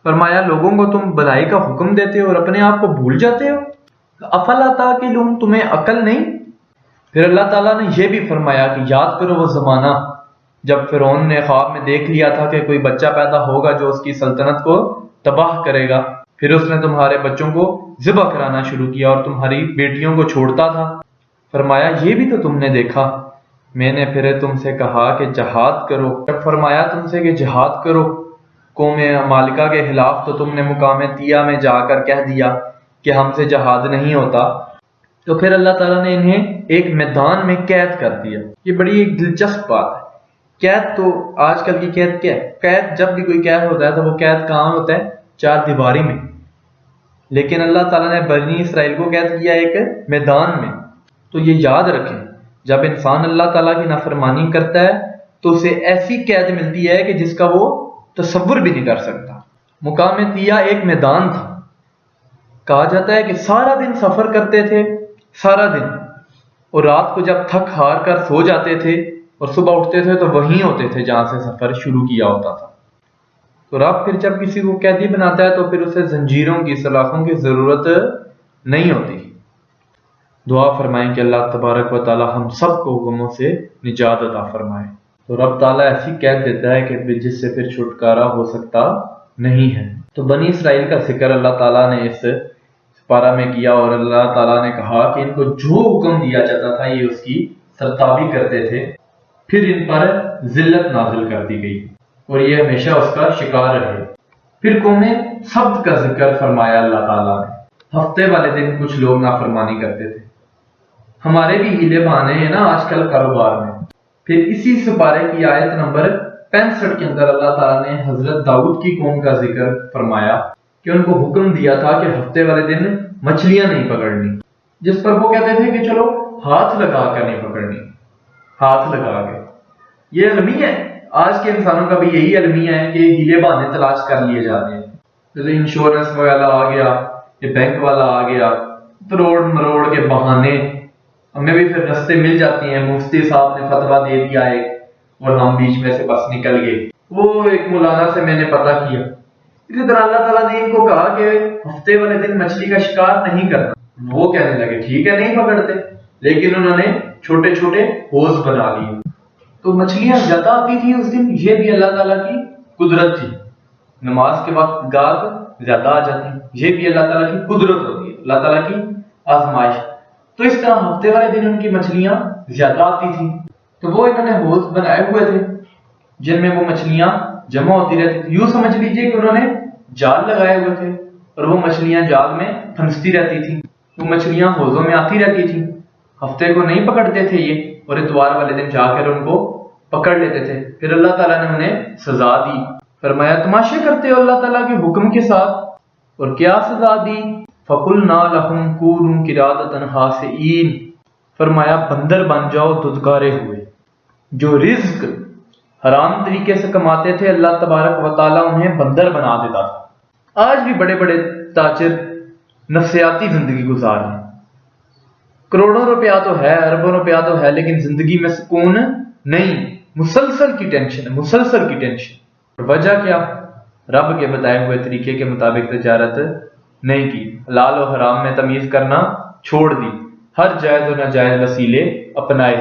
فرمایا لوگوں کو تم بھلائی کا حکم دیتے ہو اور اپنے آپ کو بھول جاتے ہو، افلا تعقلون، تمہیں عقل نہیں؟ پھر اللہ تعالیٰ نے یہ بھی فرمایا کہ یاد کرو وہ زمانہ جب فرعون نے خواب میں دیکھ لیا تھا کہ کوئی بچہ پیدا ہوگا جو اس کی سلطنت کو تباہ کرے گا، پھر اس نے تمہارے بچوں کو ذبح کرانا شروع کیا اور تمہاری بیٹیوں کو چھوڑتا تھا۔ فرمایا یہ بھی تو تم نے دیکھا، میں نے پھر تم سے کہا کہ جہاد کرو، جب فرمایا تم سے کہ جہاد کرو قوم مالکہ کے خلاف، تو تم نے مقام طیہ میں جا کر کہہ دیا کہ ہم سے جہاد نہیں ہوتا۔ تو پھر اللہ تعالیٰ نے انہیں ایک میدان میں قید کر دیا۔ یہ بڑی ایک دلچسپ بات ہے۔ قید تو آج کل کی قید کیا ہے؟ قید جب بھی کوئی قید ہوتا ہے تو وہ قید کہاں ہوتا ہے؟ 4 دیواری میں، لیکن اللہ تعالیٰ نے بنی اسرائیل کو قید کیا ایک میدان میں۔ تو یہ یاد رکھیں، جب انسان اللہ تعالیٰ کی نافرمانی کرتا ہے تو اسے ایسی قید ملتی ہے کہ جس کا وہ تصور بھی نہیں کر سکتا۔ مقام طیہ ایک میدان تھا، کہا جاتا ہے کہ سارا دن سفر کرتے تھے، سارا دن، اور رات کو جب تھک ہار کر سو جاتے تھے اور صبح اٹھتے تھے تو وہیں ہوتے تھے جہاں سے سفر شروع کیا ہوتا تھا۔ تو رب پھر جب کسی کو قیدی بناتا ہے تو پھر اسے زنجیروں کی، سلاخوں کی ضرورت نہیں ہوتی۔ دعا فرمائیں کہ اللہ تبارک و تعالی ہم سب کو غموں سے نجات عطا فرمائے۔ تو رب تعالیٰ ایسی قید دیتا ہے کہ جس سے پھر چھٹکارا ہو سکتا نہیں ہے۔ تو بنی اسرائیل کا ذکر اللہ تعالیٰ نے اس پارہ میں کیا، اور اللہ تعالیٰ نے کہا کہ ان کو جو حکم دیا جاتا تھا یہ اس کی سرتابی کرتے تھے، پھر ان پر ذلت نازل کر دی گئی اور یہ ہمیشہ اس کا شکار رہے۔ پھر قوم سبت کا ذکر فرمایا اللہ تعالیٰ نے۔ ہفتے والے دن کچھ لوگ نافرمانی کرتے تھے، ہمارے بھی ہیلے بہانے ہیں نا آج کل کاروبار میں۔ پھر اسی سپارے کی آیت نمبر 65 کے اندر اللہ تعالیٰ نے حضرت داؤد کی قوم کا ذکر فرمایا کہ ان کو حکم دیا تھا کہ ہفتے والے دن مچھلیاں نہیں پکڑنی، جس پر وہ کہتے تھے کہ چلو ہاتھ لگا کر نہیں پکڑنی، ہاتھ لگا کے۔ یہ المیہ ہے، آج کے انسانوں کا بھی یہی المیہ ہے کہ ہیلے بہانے تلاش کر لیے جا رہے ہیں، جیسے انشورنس والا آ گیا، یہ بینک والا آ گیا، تروڑ مروڑ کے بہانے ہمیں بھی پھر رستے مل جاتی ہیں۔ مفتی صاحب نے فتویٰ دے دیا ایک اور ہم بیچ میں سے بس نکل گئے، وہ ایک مولانا سے میں نے پتہ کیا۔ اسی طرح اللہ تعالیٰ نے ان کو کہا کہ ہفتے والے دن مچھلی کا شکار نہیں کرنا، وہ کہنے لگے ٹھیک ہے نہیں پکڑتے، لیکن انہوں نے چھوٹے چھوٹے ہوز بنا لیے، تو مچھلیاں زیادہ آتی تھی اس دن۔ یہ بھی اللہ تعالیٰ کی قدرت تھی، نماز کے وقت گاہک زیادہ آ جاتی، یہ بھی اللہ تعالیٰ کی قدرت ہوتی ہے، اللہ تعالیٰ کی آزمائش۔ تو اس طرح ہفتے والے دن ان کی مچھلیاں زیادہ آتی تھیں، تو وہ انہوں نے ہوز بنائے ہوئے تھے جن میں وہ مچھلیاں جمع ہوتی رہتی تھی۔ یوں سمجھ لیجئے کہ انہوں نے جال لگائے ہوئے تھے اور وہ مچھلیاں جال میں پھنستی رہتی تھیں، وہ مچھلیاں ہوزوں میں آتی رہتی تھیں۔ ہفتے کو نہیں پکڑتے تھے یہ، اور اتوار والے دن جا کر ان کو پکڑ لیتے تھے۔ پھر اللہ تعالیٰ نے انہیں سزا دی، فرمایا تماشے کرتے ہو اللہ تعالیٰ کے حکم کے ساتھ، اور کیا سزا دی؟ فَقُلْنَا لَهُمْ كُونُوا قِرَادَةً خَاسِئِينَ، فرمایا بندر بن جاؤ ددکارے ہوئے۔ جو رزق حرام طریقے سے کماتے تھے اللہ تبارک و تعالیٰ انہیں بندر بنا دیتا تھا۔ آج بھی بڑے بڑے تاجر نفسیاتی زندگی گزار رہے ہیں، کروڑوں روپیہ تو ہے، اربوں روپیہ تو ہے، لیکن زندگی میں سکون نہیں، مسلسل کی ٹینشن ہے، مسلسل کی ٹینشن۔ وجہ کیا؟ رب کے بتائے ہوئے طریقے کے مطابق تجارت نہیں کی، حلال و حرام میں تمیز کرنا چھوڑ دی، ہر جائز و ناجائز وسیلے اپنائے۔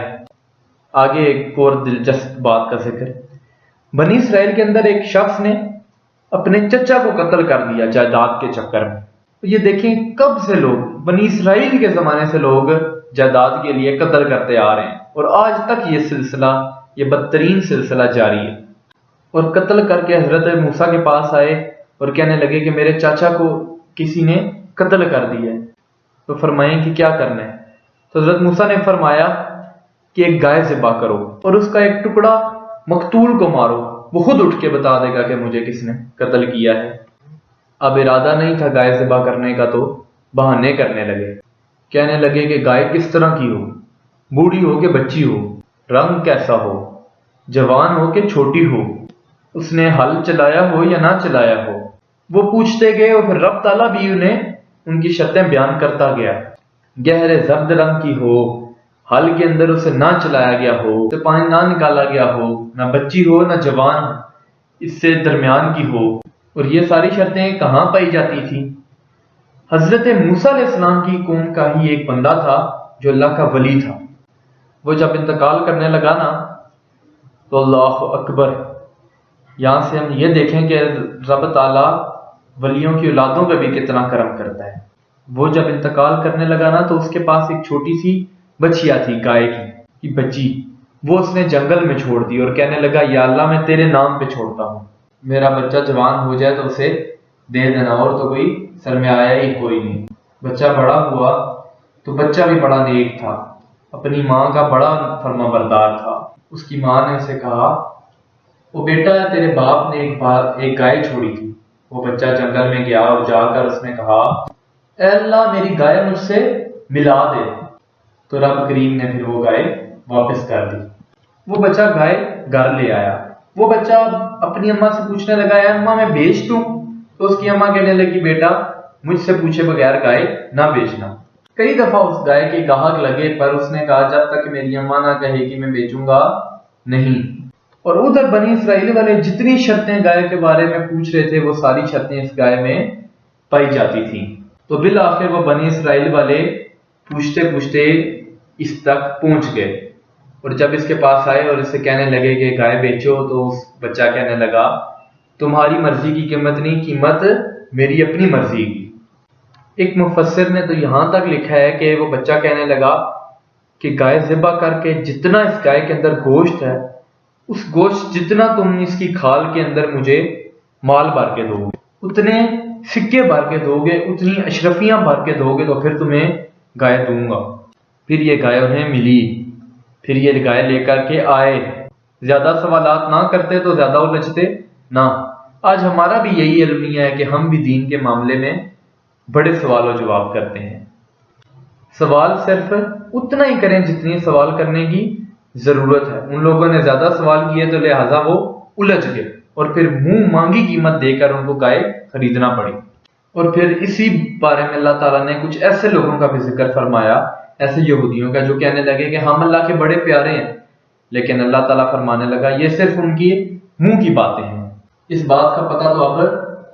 آگے ایک اور دلچسپ بات کا ذکر، بنی اسرائیل کے اندر ایک شخص نے اپنے چچا کو قتل کر دیا جائیداد کے چکر میں۔ یہ دیکھیں کب سے لوگ، بنی اسرائیل کے زمانے سے لوگ جائیداد کے لیے قتل کرتے آ رہے ہیں، اور آج تک یہ سلسلہ، یہ بدترین سلسلہ جاری ہے۔ اور قتل کر کے حضرت موسیٰ کے پاس آئے اور کہنے لگے کہ میرے چاچا کو کسی نے قتل کر دیا ہے، تو فرمائیں کہ کیا کرنا ہے؟ تو حضرت موسیٰ نے فرمایا کہ ایک گائے ذبح کرو اور اس کا ایک ٹکڑا مقتول کو مارو، وہ خود اٹھ کے بتا دے گا کہ مجھے کس نے قتل کیا ہے۔ اب ارادہ نہیں تھا گائے ذبح کرنے کا، تو بہانے کرنے لگے، کہنے لگے کہ گائے کس طرح کی ہو، بوڑھی ہو کہ بچی ہو، رنگ کیسا ہو، جوان ہو کہ چھوٹی ہو، اس نے ہل چلایا ہو یا نہ چلایا ہو۔ وہ پوچھتے گئے اور پھر رب تعالیٰ بھی انہیں ان کی شرطیں بیان کرتا گیا، گہرے زرد رنگ کی ہو، ہل کے اندر اسے نہ چلایا گیا ہو، اسے پانی نہ نکالا گیا ہو، نہ بچی ہو نہ جوان، اس سے درمیان کی ہو۔ اور یہ ساری شرطیں کہاں پائی جاتی تھی؟ حضرت موسیٰ علیہ السلام کی قوم کا ہی ایک بندہ تھا جو اللہ کا ولی تھا، وہ جب انتقال کرنے لگا نا تو اللہ اکبر، یہاں سے ہم یہ دیکھیں کہ رب تعالیٰ ولیوں کی اولادوں پہ بھی کتنا کرم کرتا ہے۔ وہ جب انتقال کرنے لگا نا تو اس کے پاس ایک چھوٹی سی بچیا تھی، گائے کی بچی، وہ اس نے جنگل میں چھوڑ دی اور کہنے لگا یا اللہ میں تیرے نام پہ چھوڑتا ہوں، میرا بچہ جوان ہو جائے تو اسے دے دینا، اور تو کوئی سر میں آیا ہی کوئی نہیں۔ بچہ بڑا ہوا تو بچہ بھی بڑا نیک تھا، اپنی ماں کا بڑا فرما بردار تھا۔ اس کی ماں نے اسے کہا وہ بیٹا تیرے باپ نے ایک گائے چھوڑی تھی۔ وہ بچہ جنگل میں گیا اور جا کر اس نے کہا اے اللہ میری گائے مجھ سے ملا دے، تو رب کریم نے پھر وہ گائے واپس کر دی۔ وہ بچہ گائے گھر لے آیا، وہ بچہ اپنی اماں سے پوچھنے لگا اے اماں میں بیچ دوں؟ تو اس کی اماں کہنے لگی بیٹا مجھ سے پوچھے بغیر گائے نہ بیچنا۔ کئی دفعہ اس گائے کے گاہک لگے، پر اس نے کہا جب تک میری اماں نہ کہے کہ میں بیچوں گا نہیں۔ اور ادھر بنی اسرائیل والے جتنی شرطیں گائے کے بارے میں پوچھ رہے تھے وہ ساری شرطیں اس گائے میں پائی جاتی تھیں۔ تو بالآخر وہ بنی اسرائیل والے پوچھتے پوچھتے اس تک پہنچ گئے، اور جب اس کے پاس آئے اور اسے کہنے لگے کہ گائے بیچو، تو اس بچہ کہنے لگا تمہاری مرضی کی قیمت نہیں، قیمت میری اپنی مرضی کی۔ ایک مفسر نے تو یہاں تک لکھا ہے کہ وہ بچہ کہنے لگا کہ گائے ذبح کر کے جتنا اس گائے کے اندر گوشت ہے، اس گوشت جتنا تم اس کی کھال کے اندر مجھے مال بھر کے دو گے، اتنے سکے بھر کے دو گے، اتنی اشرفیاں بھر کے دو گے، تو پھر تمہیں گائے دوں گا۔ پھر یہ گائے انہیں ملی، پھر یہ گائے لے کر کے آئے، زیادہ سوالات نہ کرتے تو زیادہ الجھتے نہ۔ آج ہمارا بھی یہی المیہ ہے کہ ہم بھی دین کے معاملے میں بڑے سوال و جواب کرتے ہیں۔ سوال صرف اتنا ہی کریں جتنی سوال کرنے کی ضرورت ہے۔ ان لوگوں نے زیادہ سوال کیے تو لہٰذا وہ الجھ گئے اور پھر منہ مانگی قیمت دے کر ان کو گائے خریدنا پڑی۔ اور پھر اسی بارے میں اللہ تعالیٰ نے کچھ ایسے لوگوں کا بھی ذکر فرمایا، ایسے یہودیوں کا جو کہنے لگے کہ ہم اللہ کے بڑے پیارے ہیں، لیکن اللہ تعالیٰ فرمانے لگا یہ صرف ان کی منہ کی باتیں ہیں۔ اس بات کا پتہ تو اب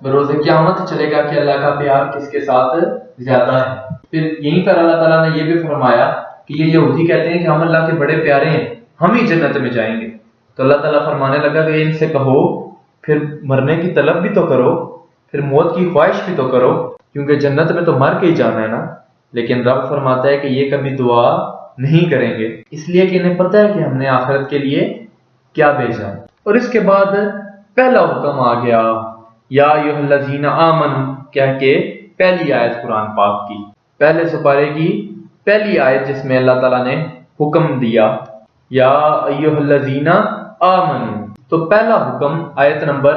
بروز قیامت چلے گا کہ اللہ کا پیار کس کے ساتھ زیادہ ہے۔ پھر یہیں پر اللہ تعالیٰ نے یہ بھی فرمایا کہ یہ یہودی کہتے ہیں کہ ہم اللہ کے بڑے پیارے ہیں، ہم ہی جنت میں جائیں گے۔ تو اللہ تعالیٰ فرمانے لگا کہ ان سے کہو پھر مرنے کی طلب بھی تو کرو، پھر موت کی خواہش بھی تو کرو، کیونکہ جنت میں تو مر کے ہی جانا ہے نا۔ لیکن رب فرماتا ہے کہ یہ کبھی دعا نہیں کریں گے، اس لیے کہ انہیں پتہ ہے کہ ہم نے آخرت کے لیے کیا بھیجا ہے۔ اور اس کے بعد پہلا حکم آ گیا، یا ایھا الذین آمنوا کہہ کے پہلی آیت قرآن پاک کی، پہلے سپارے کی پہلی آیت جس میں اللہ تعالیٰ نے حکم دیا یا ایھا الذین آمنوا۔ تو پہلا حکم آیت نمبر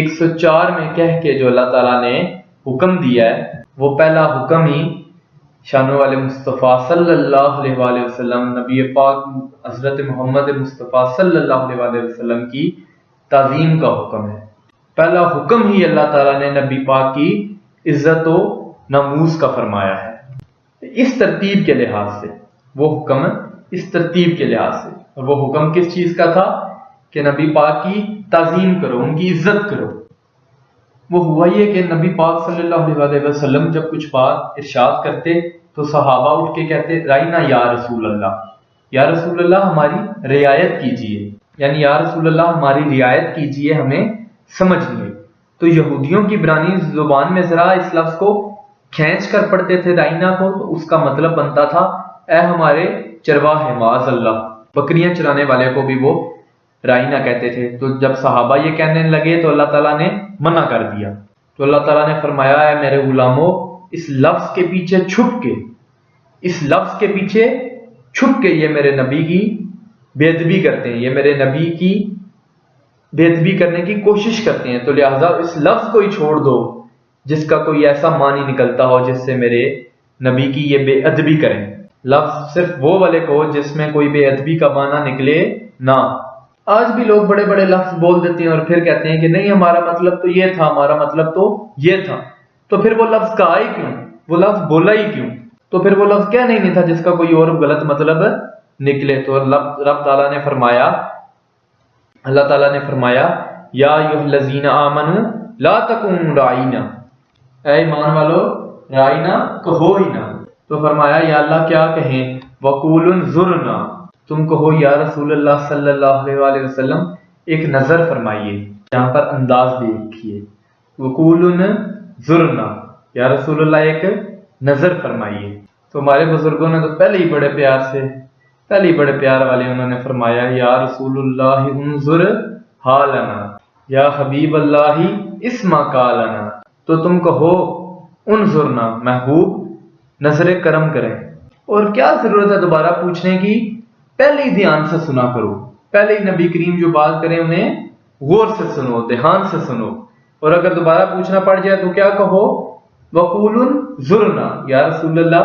104 میں کہہ کے جو اللہ تعالیٰ نے حکم دیا ہے، وہ پہلا حکم ہی شان والے مصطفیٰ صلی اللہ علیہ وآلہ وسلم، نبی پاک حضرت محمد مصطفیٰ صلی اللہ علیہ وآلہ وسلم کی تعظیم کا حکم ہے۔ پہلا حکم ہی اللہ تعالیٰ نے نبی پاک کی عزت و ناموس کا فرمایا ہے، اس ترتیب کے لحاظ سے وہ حکم، اس ترتیب کے لحاظ سے۔ اور وہ حکم کس چیز کا تھا؟ کہ نبی پاک کی تعظیم کرو، ان کی عزت کرو۔ وہ ہوا یہ کہ نبی پاک صلی اللہ علیہ وسلم جب کچھ بات ارشاد کرتے تو صحابہ اٹھ کے کہتے رائنا یا رسول اللہ، یا رسول اللہ ہماری رعایت کیجئے، یعنی یا رسول اللہ ہماری رعایت کیجئے، ہمیں سمجھ لیے۔ تو یہودیوں کی عبرانی زبان میں ذرا اس لفظ کو کھینچ کر پڑھتے تھے رائنا کو، تو اس کا مطلب بنتا تھا اے ہمارے چرواہے، معاذ اللہ، بکریاں چرانے والے کو بھی وہ رائنا کہتے تھے۔ تو جب صحابہ یہ کہنے لگے تو اللہ تعالیٰ نے منع کر دیا۔ تو اللہ تعالیٰ نے فرمایا اے میرے غلاموں، اس لفظ کے پیچھے چھپ کے، اس لفظ کے پیچھے چھپ کے یہ میرے نبی کی بے ادبی کرتے ہیں، یہ میرے نبی کی بے ادبی کرنے کی کوشش کرتے ہیں، تو لہٰذا اس لفظ کو ہی چھوڑ دو جس کا کوئی ایسا معنی نکلتا ہو جس سے میرے نبی کی یہ بے ادبی کریں۔ لفظ صرف وہ والے کو جس میں کوئی بے ادبی کا معنی نکلے نہ۔ آج بھی لوگ بڑے بڑے لفظ بول دیتے ہیں اور پھر کہتے ہیں کہ نہیں ہمارا مطلب تو یہ تھا، ہمارا مطلب تو یہ تھا۔ تو پھر وہ لفظ کہا ہی کیوں؟ وہ لفظ بولا ہی کیوں؟ تو پھر وہ لفظ کیا نہیں تھا جس کا کوئی اور غلط مطلب نکلے؟ تو رب تعالیٰ نے فرمایا، اللہ تعالیٰ نے فرمایا یا ایھا الذین آمنوا لا تکونوا راعین، اے ایمان والو رائنا کہو ہی نہ۔ تو فرمایا یا اللہ کیا کہیں؟ وقولوا انظرنا، تم کہو یا رسول اللہ صلی اللہ علیہ وآلہ وسلم ایک نظر فرمائیے، یہاں پر انداز دیکھیے، وقولوا انظرنا، یا رسول اللہ ایک نظر فرمائیے۔ تو ہمارے بزرگوں نے تو پہلے ہی بڑے پیار سے، پہلے ہی بڑے پیار والے انہوں نے فرمایا یا رسول اللہ انظر حالنا، یا حبیب اللہ اسمع قالنا، تو تم کہو انظرنا، محبوب نظر کرم کریں۔ اور کیا ضرورت ہے دوبارہ پوچھنے کی؟ پہلے ہی دھیان سے سنا کرو، پہلے ہی نبی کریم جو بات کریں انہیں غور سے سنو، دھیان سے سنو، اور اگر دوبارہ پوچھنا پڑ جائے تو کیا کہو؟ وقولوا انظرنا، یا رسول اللہ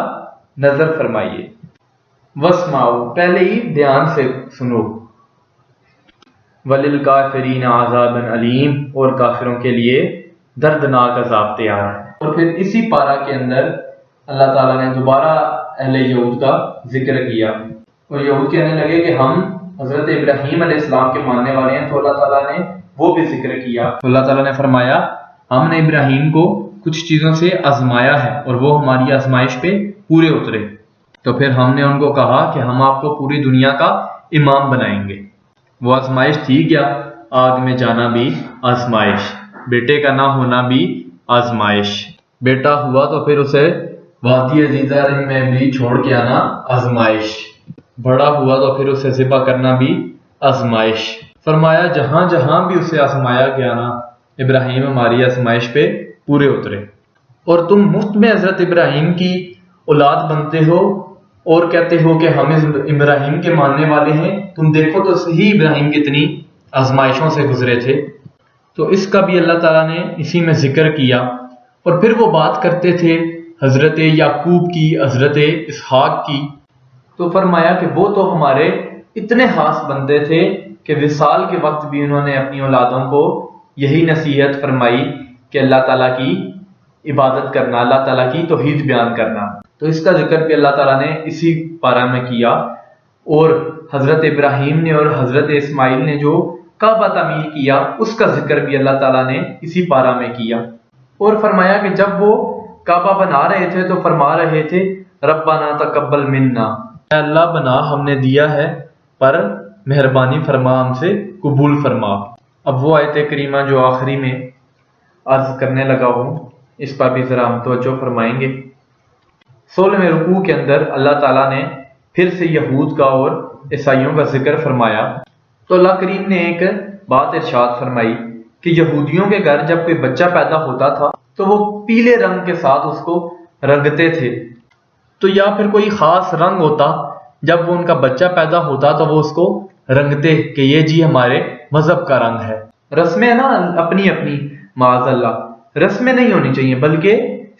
نظر فرمائیے، واسمعوا، پہلے ہی دھیان سے سنو، وللکافرین عذاب علیم، اور کافروں کے لیے دردناک عذاب تیار ہے۔ اور پھر اسی پارہ کے اندر اللہ تعالیٰ نے دوبارہ اہل یہود کا ذکر کیا، اور یہود کہنے لگے کہ ہم حضرت ابراہیم علیہ السلام کے ماننے والے ہیں، تو اللہ تعالیٰ نے وہ بھی ذکر کیا۔ تو اللہ تعالیٰ نے فرمایا ہم نے ابراہیم کو کچھ چیزوں سے آزمایا ہے اور وہ ہماری آزمائش پہ پورے اترے، تو پھر ہم نے ان کو کہا کہ ہم آپ کو پوری دنیا کا امام بنائیں گے۔ وہ آزمائش تھی کیا؟ آگ میں جانا بھی آزمائش، بیٹے کا نہ ہونا بھی آزمائش، بیٹا ہوا تو پھر اسے وادی عزیزہ میں بھی چھوڑ کے آنا آزمائش، بڑا ہوا تو پھر اسے ذبح کرنا بھی آزمائش۔ فرمایا جہاں جہاں بھی اسے آزمایا گیا نا، ابراہیم ہماری آزمائش پہ پورے اترے، اور تم مفت میں حضرت ابراہیم کی اولاد بنتے ہو، اور کہتے ہو کہ ہم ابراہیم کے ماننے والے ہیں، تم دیکھو تو صحیح ابراہیم کتنی آزمائشوں سے گزرے تھے۔ تو اس کا بھی اللہ تعالیٰ نے اسی میں ذکر کیا۔ اور پھر وہ بات کرتے تھے حضرت یعقوب کی، حضرت اسحاق کی، تو فرمایا کہ وہ تو ہمارے اتنے خاص بندے تھے کہ وصال کے وقت بھی انہوں نے اپنی اولادوں کو یہی نصیحت فرمائی کہ اللہ تعالیٰ کی عبادت کرنا، اللہ تعالیٰ کی توحید بیان کرنا۔ تو اس کا ذکر بھی اللہ تعالیٰ نے اسی پارہ میں کیا۔ اور حضرت ابراہیم نے اور حضرت اسماعیل نے جو کعبہ تعمیر کیا، اس کا ذکر بھی اللہ تعالیٰ نے اسی پارہ میں کیا۔ اور فرمایا کہ جب وہ کعبہ بنا رہے تھے تو فرما رہے تھے ربنا تقبل منا، اے اللہ بنا ہم نے دیا ہے پر مہربانی فرما ہم سے قبول فرما۔ اب وہ آیت کریمہ جو آخری میں عرض کرنے لگا ہوں اس پر بھی ذرا ہم توجہ فرمائیں گے۔ 16ویں رکوع کے اندر اللہ تعالیٰ نے پھر سے یہود کا اور عیسائیوں کا ذکر فرمایا۔ تو اللہ کریم نے ایک بات ارشاد فرمائی کہ یہودیوں کے گھر جب کوئی بچہ پیدا ہوتا تھا تو وہ پیلے رنگ کے ساتھ اس کو رنگتے تھے، تو یا پھر کوئی خاص رنگ ہوتا، جب وہ ان کا بچہ پیدا ہوتا تو وہ اس کو رنگتے کہ یہ جی ہمارے مذہب کا رنگ ہے۔ رسمیں نا اپنی اپنی، معاذ اللہ رسمیں نہیں ہونی چاہیے بلکہ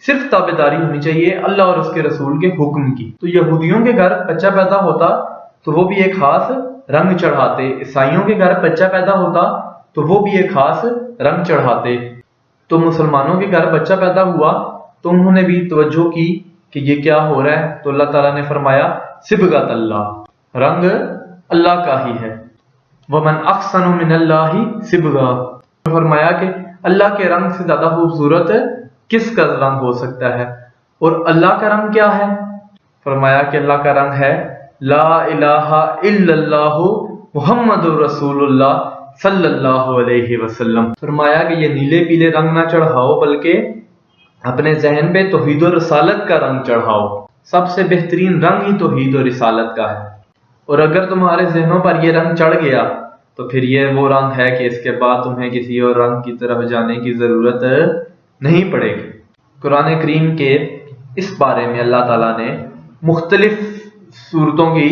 صرف تابعداری ہونی چاہیے اللہ اور اس کے رسول کے حکم کی۔ تو یہودیوں کے گھر بچہ پیدا ہوتا تو وہ بھی ایک خاص رنگ چڑھاتے، عیسائیوں کے گھر بچہ پیدا ہوتا تو وہ بھی ایک خاص رنگ چڑھاتے۔ تو مسلمانوں کے گھر بچہ پیدا ہوا تو انہوں نے بھی توجہ کی کہ یہ کیا ہو رہا ہے، تو اللہ تعالیٰ نے فرمایا صبغۃ اللہ، رنگ اللہ کا ہی ہے۔ ومن احسن من اللہ صبغہ، فرمایا کہ اللہ کے رنگ سے زیادہ خوبصورت کس کا رنگ ہو سکتا ہے۔ اور اللہ کا رنگ کیا ہے؟ فرمایا کہ اللہ کا رنگ ہے لا الہ الا اللہ محمد رسول اللہ صلی اللہ علیہ وسلم۔ فرمایا کہ یہ نیلے پیلے رنگ نہ چڑھاؤ بلکہ اپنے ذہن پہ توحید و رسالت کا رنگ چڑھاؤ۔ سب سے بہترین رنگ ہی توحید و رسالت کا ہے، اور اگر تمہارے ذہنوں پر یہ رنگ چڑھ گیا تو پھر یہ وہ رنگ ہے کہ اس کے بعد تمہیں کسی اور رنگ کی طرف جانے کی ضرورت نہیں پڑے گی۔ قرآن کریم کے اس بارے میں اللہ تعالیٰ نے مختلف صورتوں کی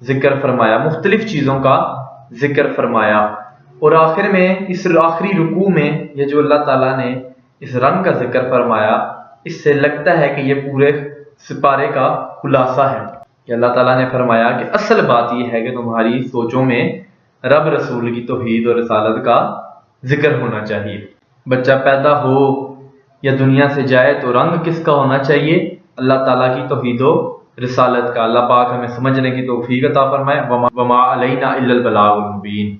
ذکر فرمایا، مختلف چیزوں کا ذکر فرمایا، اور آخر میں اس آخری رکوع میں یہ جو اللہ تعالیٰ نے اس رنگ کا ذکر فرمایا، اس سے لگتا ہے کہ یہ پورے سپارے کا خلاصہ ہے کہ اللہ تعالیٰ نے فرمایا کہ اصل بات یہ ہے کہ تمہاری سوچوں میں رب رسول کی توحید اور رسالت کا ذکر ہونا چاہیے۔ بچہ پیدا ہو یا دنیا سے جائے تو رنگ کس کا ہونا چاہیے؟ اللہ تعالیٰ کی توحید و رسالت کا۔ اللہ پاک ہمیں سمجھنے کی توفیق عطا فرمائے۔ وما علینا الا البلاغ المبین۔